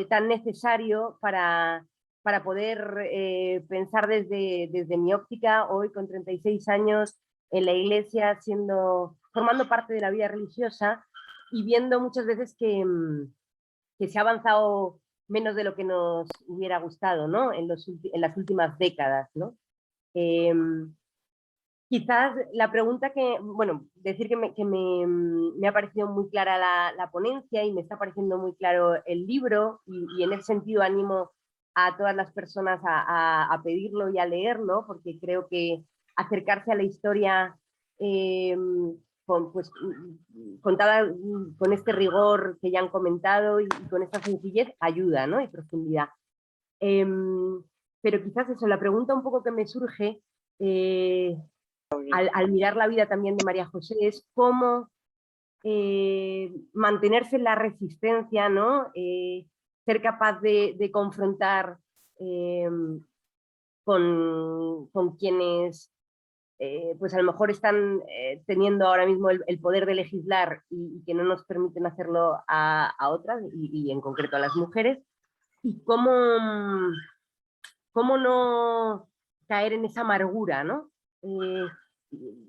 tan necesario para poder pensar desde mi óptica, hoy con 36 años en la iglesia, formando parte de la vida religiosa y viendo muchas veces que se ha avanzado menos de lo que nos hubiera gustado, ¿no? en las últimas décadas, ¿no? Quizás la pregunta bueno, decir que me ha parecido muy clara la ponencia y me está pareciendo muy claro el libro y en ese sentido animo a todas las personas a pedirlo y a leerlo, porque creo que acercarse a la historia contada con este rigor que ya han comentado y con esta sencillez ayuda, ¿no? Y profundidad. Pero quizás eso, la pregunta un poco que me surge al mirar la vida también de María José es cómo mantenerse en la resistencia, ¿no? Ser capaz de confrontar con quienes pues a lo mejor están teniendo ahora mismo el poder de legislar y que no nos permiten hacerlo a otras y en concreto a las mujeres, y cómo no caer en esa amargura, ¿no?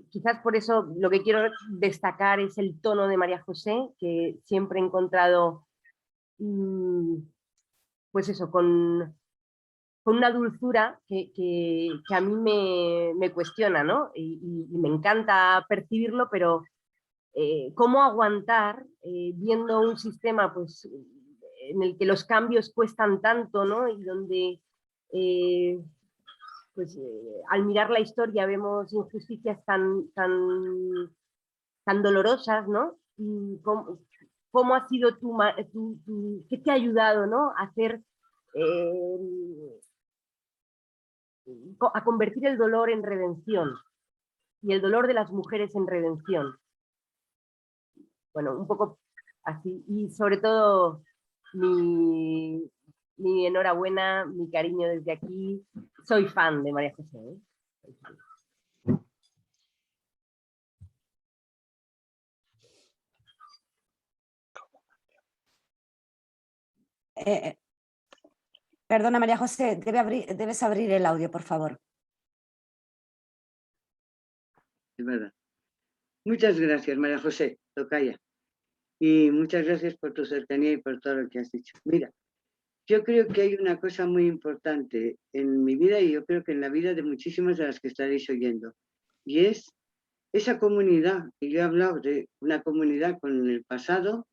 Quizás por eso lo que quiero destacar es el tono de María José, que siempre he encontrado, pues eso, con una dulzura que a mí me cuestiona, ¿no? Y me encanta percibirlo, pero cómo aguantar viendo un sistema pues, en el que los cambios cuestan tanto, ¿no? Y donde pues, al mirar la historia vemos injusticias tan dolorosas, ¿no? Y cómo ha sido qué te ha ayudado, ¿no? A hacer, a convertir el dolor en redención y el dolor de las mujeres en redención. Bueno, un poco así, y sobre todo mi enhorabuena, mi cariño desde aquí. Soy fan de María José, ¿eh? Soy fan. Perdona, María José, debes abrir el audio, por favor. Es verdad. Muchas gracias, María José, tocaya. Y muchas gracias por tu cercanía y por todo lo que has dicho. Mira, yo creo que hay una cosa muy importante en mi vida y yo creo que en la vida de muchísimas de las que estaréis oyendo. Y es esa comunidad, que yo he hablado de una comunidad con el pasado.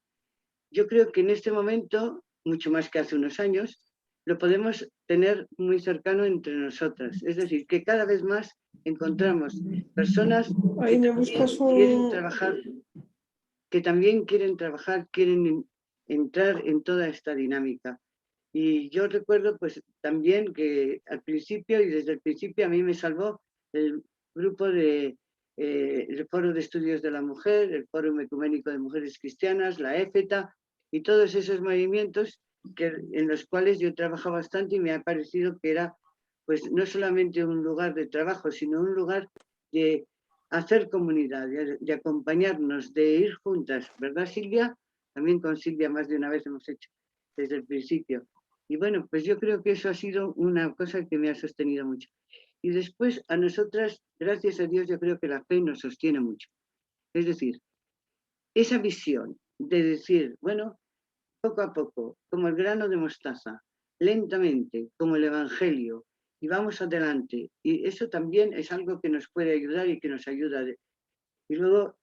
Yo creo que en este momento, mucho más que hace unos años, lo podemos tener muy cercano entre nosotras. Es decir, que cada vez más encontramos personas que también quieren trabajar, quieren entrar en toda esta dinámica. Y yo recuerdo pues también que al principio y desde el principio a mí me salvó el grupo de el Foro de Estudios de la Mujer, el Foro Ecuménico de Mujeres Cristianas, la EFETA y todos esos movimientos en los cuales yo he trabajado bastante y me ha parecido que era pues no solamente un lugar de trabajo, sino un lugar de hacer comunidad, de acompañarnos, de ir juntas, ¿verdad, Silvia? También con Silvia más de una vez hemos hecho desde el principio. Y bueno, pues yo creo que eso ha sido una cosa que me ha sostenido mucho. Y después a nosotras, gracias a Dios, yo creo que la fe nos sostiene mucho. Es decir, esa visión de decir, bueno, poco a poco, como el grano de mostaza, lentamente, como el Evangelio, y vamos adelante. Y eso también es algo que nos puede ayudar y que nos ayuda. Y luego,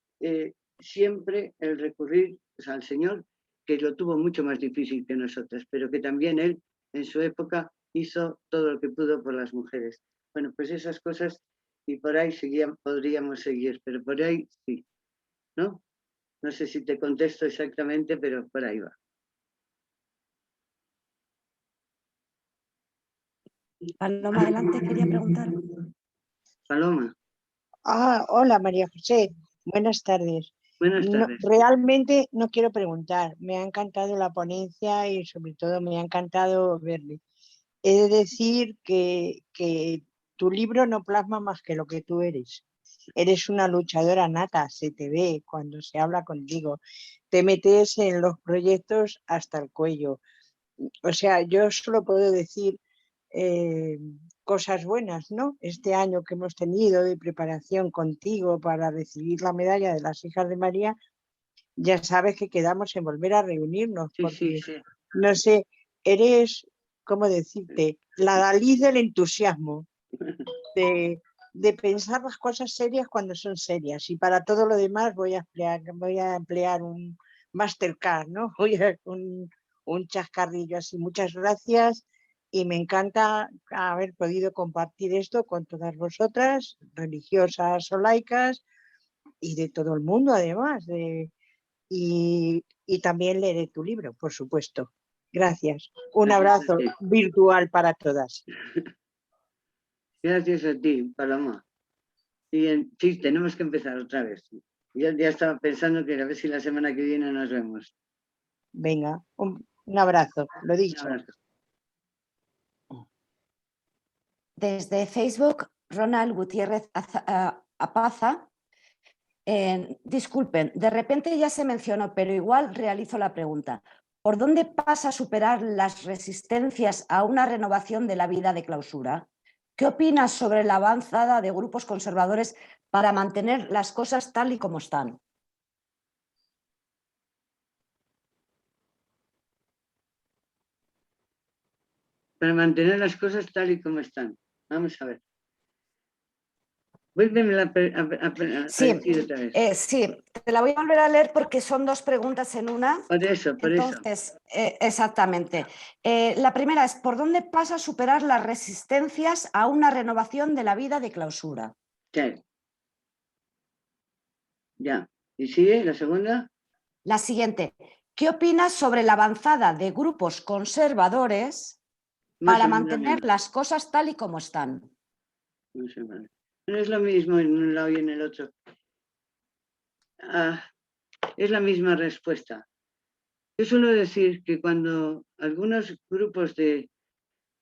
siempre el recurrir pues, al Señor, que lo tuvo mucho más difícil que nosotras, pero que también Él, en su época, hizo todo lo que pudo por las mujeres. Bueno, pues esas cosas, y por ahí podríamos seguir, pero por ahí sí, ¿no? No sé si te contesto exactamente, pero por ahí va. Paloma, adelante, quería preguntar. Paloma. Hola María José, buenas tardes. Buenas tardes. Realmente no quiero preguntar, me ha encantado la ponencia y sobre todo me ha encantado verle. He de decir que tu libro no plasma más que lo que tú eres. Eres una luchadora nata, se te ve cuando se habla contigo. Te metes en los proyectos hasta el cuello. O sea, yo solo puedo decir cosas buenas, ¿no? Este año que hemos tenido de preparación contigo para recibir la medalla de las Hijas de María, ya sabes que quedamos en volver a reunirnos, porque, Sí. no sé, eres, ¿cómo decirte? La Dalí del entusiasmo, de pensar las cosas serias cuando son serias. Y para todo lo demás voy a emplear un Mastercard, ¿no? Un chascarrillo así. Muchas gracias y me encanta haber podido compartir esto con todas vosotras, religiosas o laicas, y de todo el mundo además. Y también leeré tu libro, por supuesto. Gracias. Un abrazo virtual para todas. Gracias a ti, Paloma. Y sí, tenemos que empezar otra vez. Yo ya estaba pensando que a ver si la semana que viene nos vemos. Venga, un abrazo, lo dicho. Un abrazo. Desde Facebook, Ronald Gutiérrez Apaza. Disculpen, de repente ya se mencionó, pero igual realizo la pregunta. ¿Por dónde pasa a superar las resistencias a una renovación de la vida de clausura? ¿Qué opinas sobre la avanzada de grupos conservadores para mantener las cosas tal y como están? Para mantener las cosas tal y como están. Vamos a ver. Vuélveme a Sí, decir otra vez. sí, te la voy a volver a leer porque son dos preguntas en una. Por eso. Entonces, exactamente. La primera es, ¿por dónde pasa a superar las resistencias a una renovación de la vida de clausura? Sí. Ya. ¿Y sigue la segunda? La siguiente, ¿qué opinas sobre la avanzada de grupos conservadores para mantener las cosas tal y como están? No sé, vale. No es lo mismo en un lado y en el otro. Es la misma respuesta. Yo suelo decir que cuando algunos grupos de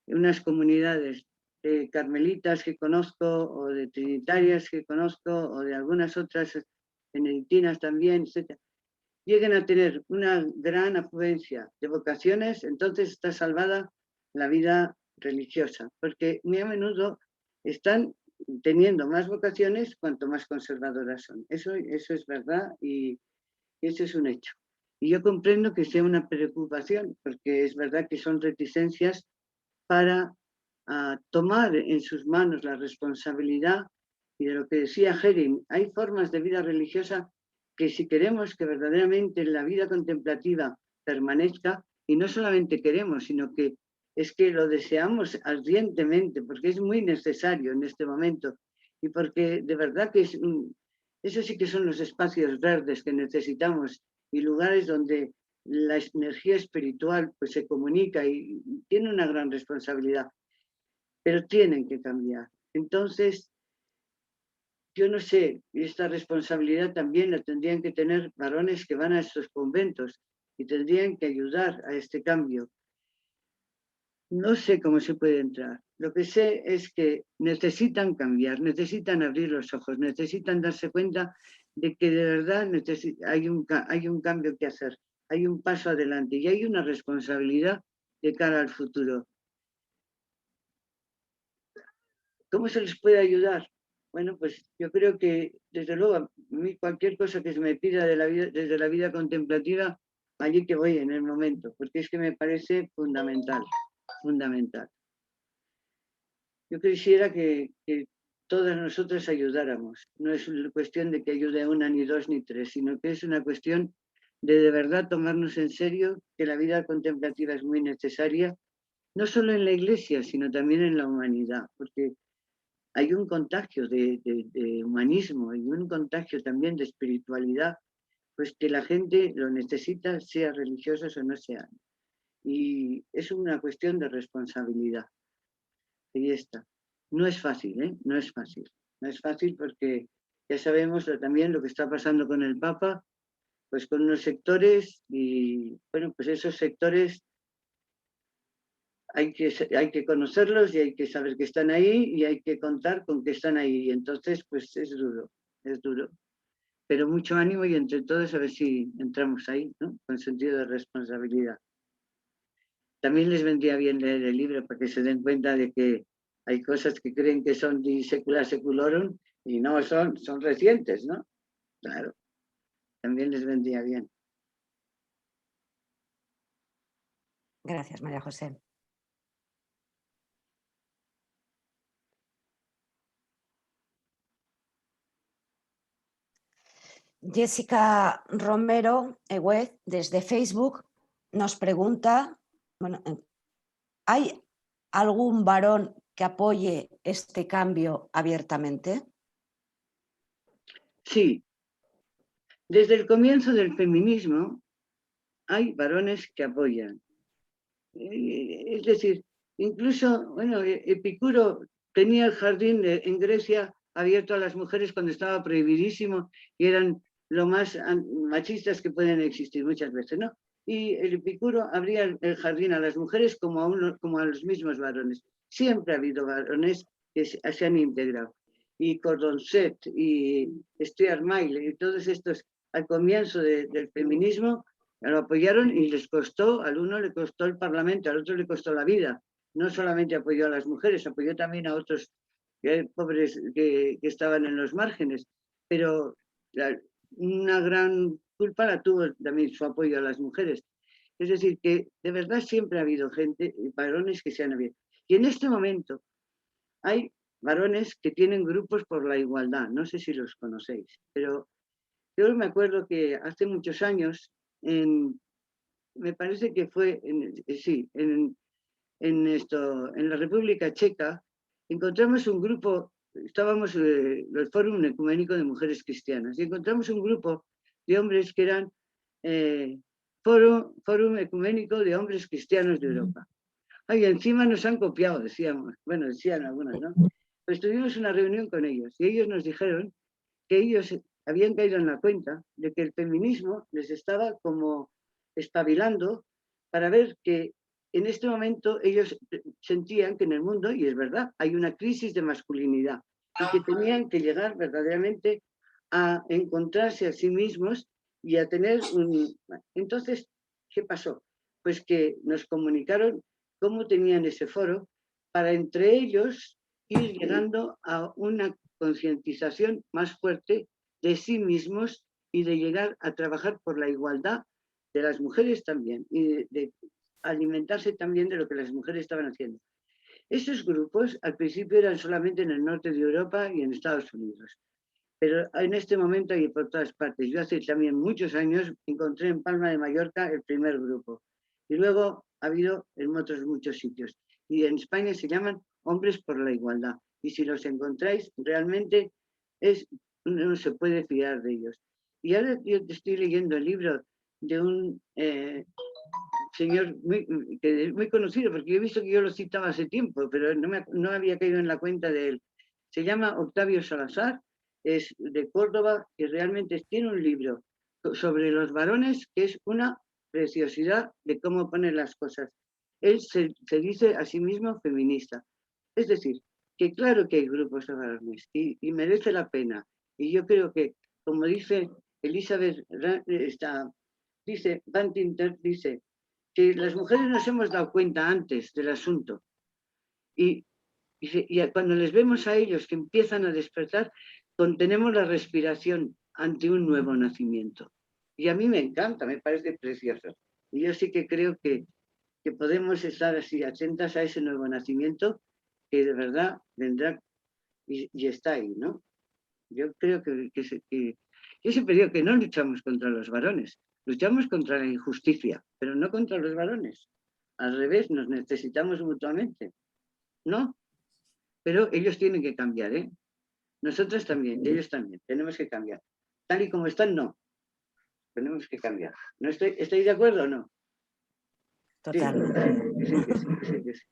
unas comunidades de carmelitas que conozco, o de trinitarias que conozco, o de algunas otras benedictinas también, etc., lleguen a tener una gran afluencia de vocaciones, entonces está salvada la vida religiosa, porque muy a menudo están teniendo más vocaciones cuanto más conservadoras son. Eso es verdad y eso es un hecho. Y yo comprendo que sea una preocupación, porque es verdad que son reticencias para tomar en sus manos la responsabilidad. Y de lo que decía Herin, hay formas de vida religiosa que si queremos que verdaderamente la vida contemplativa permanezca, y no solamente queremos, sino que es que lo deseamos ardientemente, porque es muy necesario en este momento, y porque de verdad que eso sí que son los espacios verdes que necesitamos, y lugares donde la energía espiritual pues, se comunica y tiene una gran responsabilidad, pero tienen que cambiar. Entonces, yo no sé, y esta responsabilidad también la tendrían que tener varones que van a estos conventos y tendrían que ayudar a este cambio. No sé cómo se puede entrar. Lo que sé es que necesitan cambiar, necesitan abrir los ojos, necesitan darse cuenta de que de verdad hay un cambio que hacer, hay un paso adelante y hay una responsabilidad de cara al futuro. ¿Cómo se les puede ayudar? Bueno, pues yo creo que, desde luego, a mí cualquier cosa que se me pida de la vida, desde la vida contemplativa, allí que voy en el momento, porque es que me parece fundamental, fundamental. Yo quisiera que todas nosotras ayudáramos. No es una cuestión de que ayude a una, ni dos, ni tres, sino que es una cuestión de verdad tomarnos en serio que la vida contemplativa es muy necesaria, no solo en la Iglesia, sino también en la humanidad, porque hay un contagio de humanismo y un contagio también de espiritualidad, pues que la gente lo necesita, sea religiosos o no sean. Y es una cuestión de responsabilidad. Ahí está. No es fácil, ¿eh? No es fácil. No es fácil porque ya sabemos también lo que está pasando con el Papa, pues con unos sectores y, bueno, pues esos sectores hay que conocerlos y hay que saber que están ahí y hay que contar con que están ahí. Y entonces, pues es duro. Pero mucho ánimo y entre todos a ver si entramos ahí, ¿no? Con sentido de responsabilidad. También les vendría bien leer el libro para que se den cuenta de que hay cosas que creen que son de secula seculorum y no son recientes, ¿no? Claro, también les vendría bien. Gracias, María José. Jessica Romero Eguez, desde Facebook, nos pregunta, bueno, ¿hay algún varón que apoye este cambio abiertamente? Sí. Desde el comienzo del feminismo hay varones que apoyan. Es decir, incluso, bueno, Epicuro tenía el jardín en Grecia abierto a las mujeres cuando estaba prohibidísimo y eran lo más machistas que pueden existir muchas veces, ¿no? Y el Epicuro abría el jardín a las mujeres como a los mismos varones. Siempre ha habido varones que se han integrado. Y Condorcet y Stuart Mill y todos estos al comienzo del feminismo lo apoyaron y les costó, al uno le costó el Parlamento, al otro le costó la vida. No solamente apoyó a las mujeres, apoyó también a otros pobres que estaban en los márgenes, pero una gran culpa la tuvo también su apoyo a las mujeres. Es decir, que de verdad siempre ha habido gente, varones que se han abierto. Y en este momento hay varones que tienen grupos por la igualdad, no sé si los conocéis, pero yo me acuerdo que hace muchos años, me parece que fue, en la República Checa, encontramos un grupo, estábamos el Fórum Ecuménico de Mujeres Cristianas, y encontramos un grupo de hombres que eran Fórum Ecuménico de Hombres Cristianos de Europa. Ay, encima nos han copiado, decíamos, bueno, decían algunos, ¿no? Pues tuvimos una reunión con ellos, y ellos nos dijeron que ellos habían caído en la cuenta de que el feminismo les estaba como espabilando para ver que en este momento ellos sentían que en el mundo, y es verdad, hay una crisis de masculinidad y que tenían que llegar verdaderamente a encontrarse a sí mismos y a tener un... Entonces, ¿qué pasó? Pues que nos comunicaron cómo tenían ese foro para entre ellos ir llegando a una concientización más fuerte de sí mismos y de llegar a trabajar por la igualdad de las mujeres también y de alimentarse también de lo que las mujeres estaban haciendo. Esos grupos al principio eran solamente en el norte de Europa y en Estados Unidos, pero en este momento hay por todas partes. Yo hace también muchos años encontré en Palma de Mallorca el primer grupo y luego ha habido en otros muchos sitios. Y en España se llaman Hombres por la Igualdad. Y si los encontráis, realmente no se puede fiar de ellos. Y ahora yo estoy leyendo el libro de un señor que es muy conocido, porque yo he visto que yo lo citaba hace tiempo, pero no había caído en la cuenta de él. Se llama Octavio Salazar, es de Córdoba y realmente tiene un libro sobre los varones que es una preciosidad de cómo pone las cosas. Él se dice a sí mismo feminista. Es decir, que claro que hay grupos de varones y merece la pena. Y yo creo que, como dice Elizabeth, dice Bantinter, dice que las mujeres nos hemos dado cuenta antes del asunto. Y cuando les vemos a ellos que empiezan a despertar, contenemos la respiración ante un nuevo nacimiento. Y a mí me encanta, me parece precioso. Y yo sí que creo que podemos estar así atentas a ese nuevo nacimiento que de verdad vendrá y está ahí, ¿no? Yo creo que yo siempre digo que no luchamos contra los varones, luchamos contra la injusticia, pero no contra los varones. Al revés, nos necesitamos mutuamente, ¿no? Pero ellos tienen que cambiar, ¿eh? Nosotros también, ellos también, tenemos que cambiar. Tal y como están, no. Tenemos que cambiar. ¿No ¿Estáis de acuerdo o no? Totalmente. Dicen que sí, dicen que sí.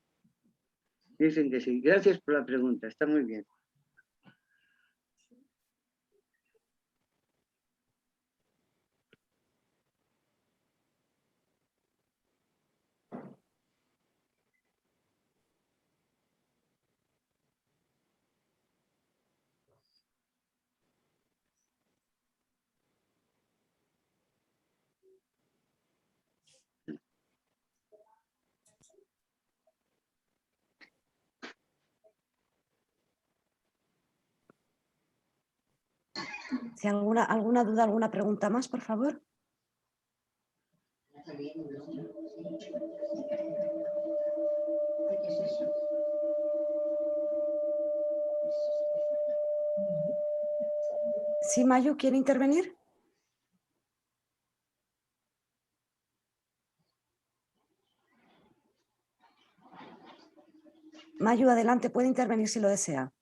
Dicen que sí. Gracias por la pregunta, está muy bien. Si alguna duda, alguna pregunta más, por favor. ¿Sí, Mayu, quiere intervenir? Mayu, adelante, puede intervenir si lo desea.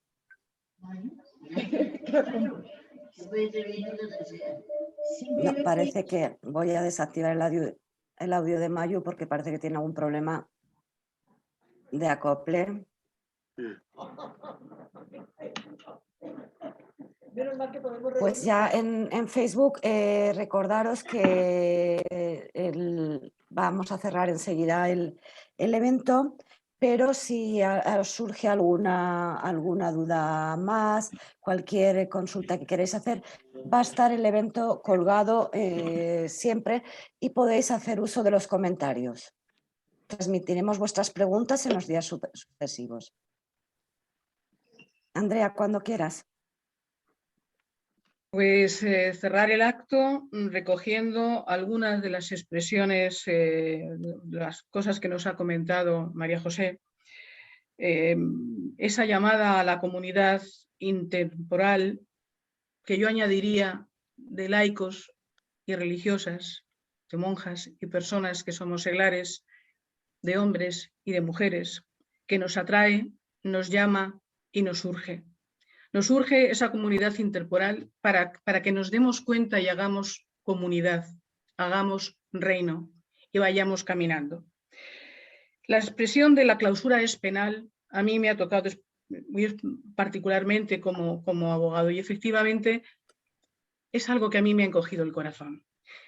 No, parece que voy a desactivar el audio de Mayu porque parece que tiene algún problema de acople. Pues ya en Facebook recordaros que vamos a cerrar enseguida el evento, pero si os surge alguna duda más, cualquier consulta que queréis hacer, va a estar el evento colgado siempre y podéis hacer uso de los comentarios. Transmitiremos vuestras preguntas en los días sucesivos. Andrea, cuando quieras. Pues cerrar el acto recogiendo algunas de las expresiones, las cosas que nos ha comentado María José. Esa llamada a la comunidad intemporal, que yo añadiría de laicos y religiosas, de monjas y personas que somos seglares, de hombres y de mujeres, que nos atrae, nos llama y nos urge. Nos urge esa comunidad intertemporal para que nos demos cuenta y hagamos comunidad, hagamos reino y vayamos caminando. La expresión de la clausura es penal, a mí me ha tocado muy particularmente como abogado y efectivamente es algo que a mí me ha encogido el corazón.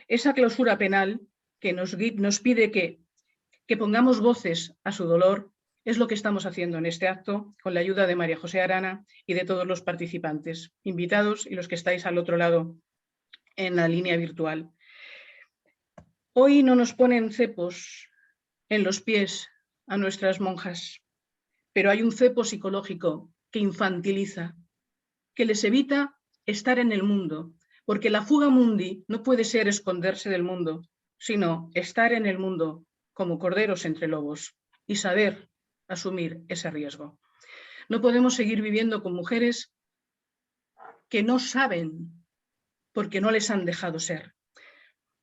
Esa clausura penal que nos pide que pongamos voces a su dolor es lo que estamos haciendo en este acto con la ayuda de María José Arana y de todos los participantes, invitados y los que estáis al otro lado en la línea virtual. Hoy no nos ponen cepos en los pies a nuestras monjas, pero hay un cepo psicológico que infantiliza, que les evita estar en el mundo, porque la fuga mundi no puede ser esconderse del mundo, sino estar en el mundo como corderos entre lobos y saber asumir ese riesgo. No podemos seguir viviendo con mujeres que no saben porque no les han dejado ser.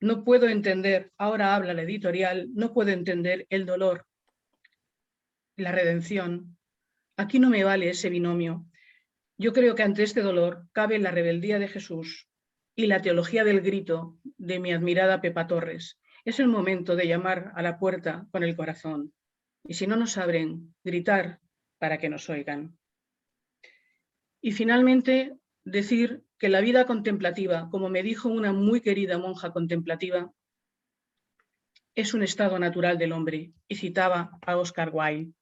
No puedo entender, ahora habla la editorial, no puedo entender el dolor, la redención. Aquí no me vale ese binomio. Yo creo que ante este dolor cabe la rebeldía de Jesús y la teología del grito de mi admirada Pepa Torres. Es el momento de llamar a la puerta con el corazón. Y si no nos abren, gritar para que nos oigan. Y finalmente, decir que la vida contemplativa, como me dijo una muy querida monja contemplativa, es un estado natural del hombre, y citaba a Oscar Wilde.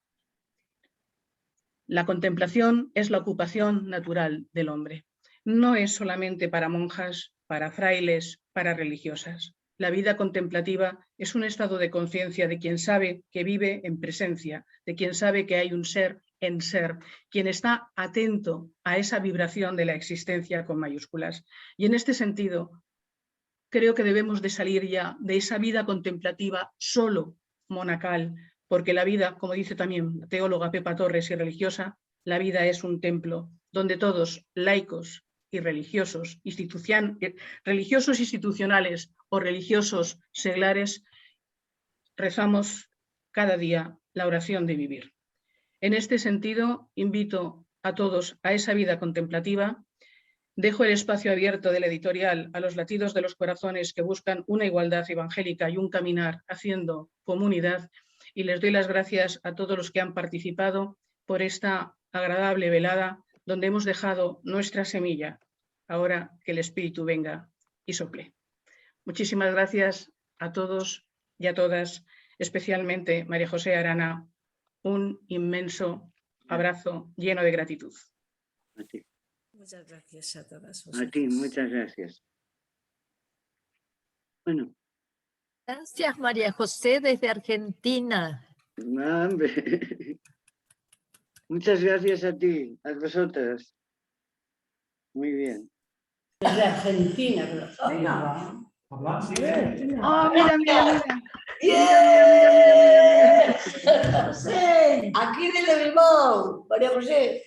La contemplación es la ocupación natural del hombre. No es solamente para monjas, para frailes, para religiosas. La vida contemplativa es un estado de conciencia de quien sabe que vive en presencia, de quien sabe que hay un ser en ser, quien está atento a esa vibración de la existencia con mayúsculas. Y en este sentido, creo que debemos de salir ya de esa vida contemplativa solo monacal, porque la vida, como dice también la teóloga Pepa Torres y religiosa, la vida es un templo donde todos, laicos y religiosos, religiosos institucionales o religiosos seglares, rezamos cada día la oración de vivir. En este sentido, invito a todos a esa vida contemplativa. Dejo el espacio abierto de la editorial a los latidos de los corazones que buscan una igualdad evangélica y un caminar haciendo comunidad, y les doy las gracias a todos los que han participado por esta agradable velada donde hemos dejado nuestra semilla, ahora que el Espíritu venga y sople. Muchísimas gracias a todos y a todas, especialmente María José Arana, un inmenso abrazo lleno de gratitud. A ti. Muchas gracias a todas A ti, muchas gracias. Bueno. Gracias, María José, desde Argentina. No, hombre. Muchas gracias a ti, a vosotras. Muy bien. Desde Argentina, pero... Venga, ¿Habla? Sí. ¡Oh, mira, mira, mira! ¡Bien! José, aquí desde Bilbao, María José.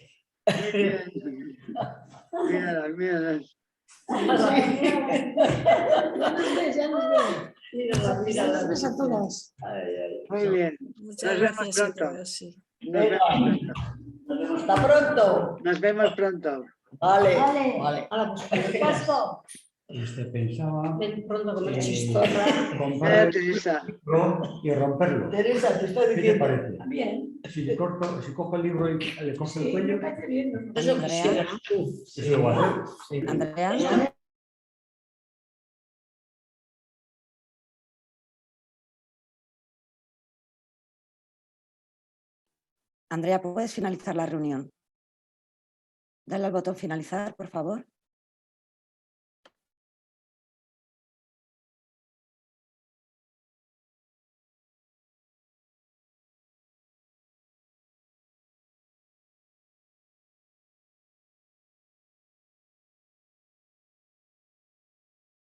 Míralas, míralas. Ya nos ven. Míralas a todas. Muy bien. Muchas Nos vemos gracias a pronto. todas. Sí. Nos vemos pronto. Hasta pronto. Nos vemos pronto. Vale. Vale. Ahora, pues, Casco. Pensaba Ven pronto con una Eh, chistorra. comprar Teresa. el libro y romperlo. Teresa, te estoy ¿Qué te diciendo. parece? Bien. Si cojo el libro y le corto el Sí, cuello, me parece bien. Andrea. quisieras tú. eso lo voy a hacer. Sí. Andrea. Andrea, ¿puedes finalizar la reunión? Dale al botón finalizar, por favor.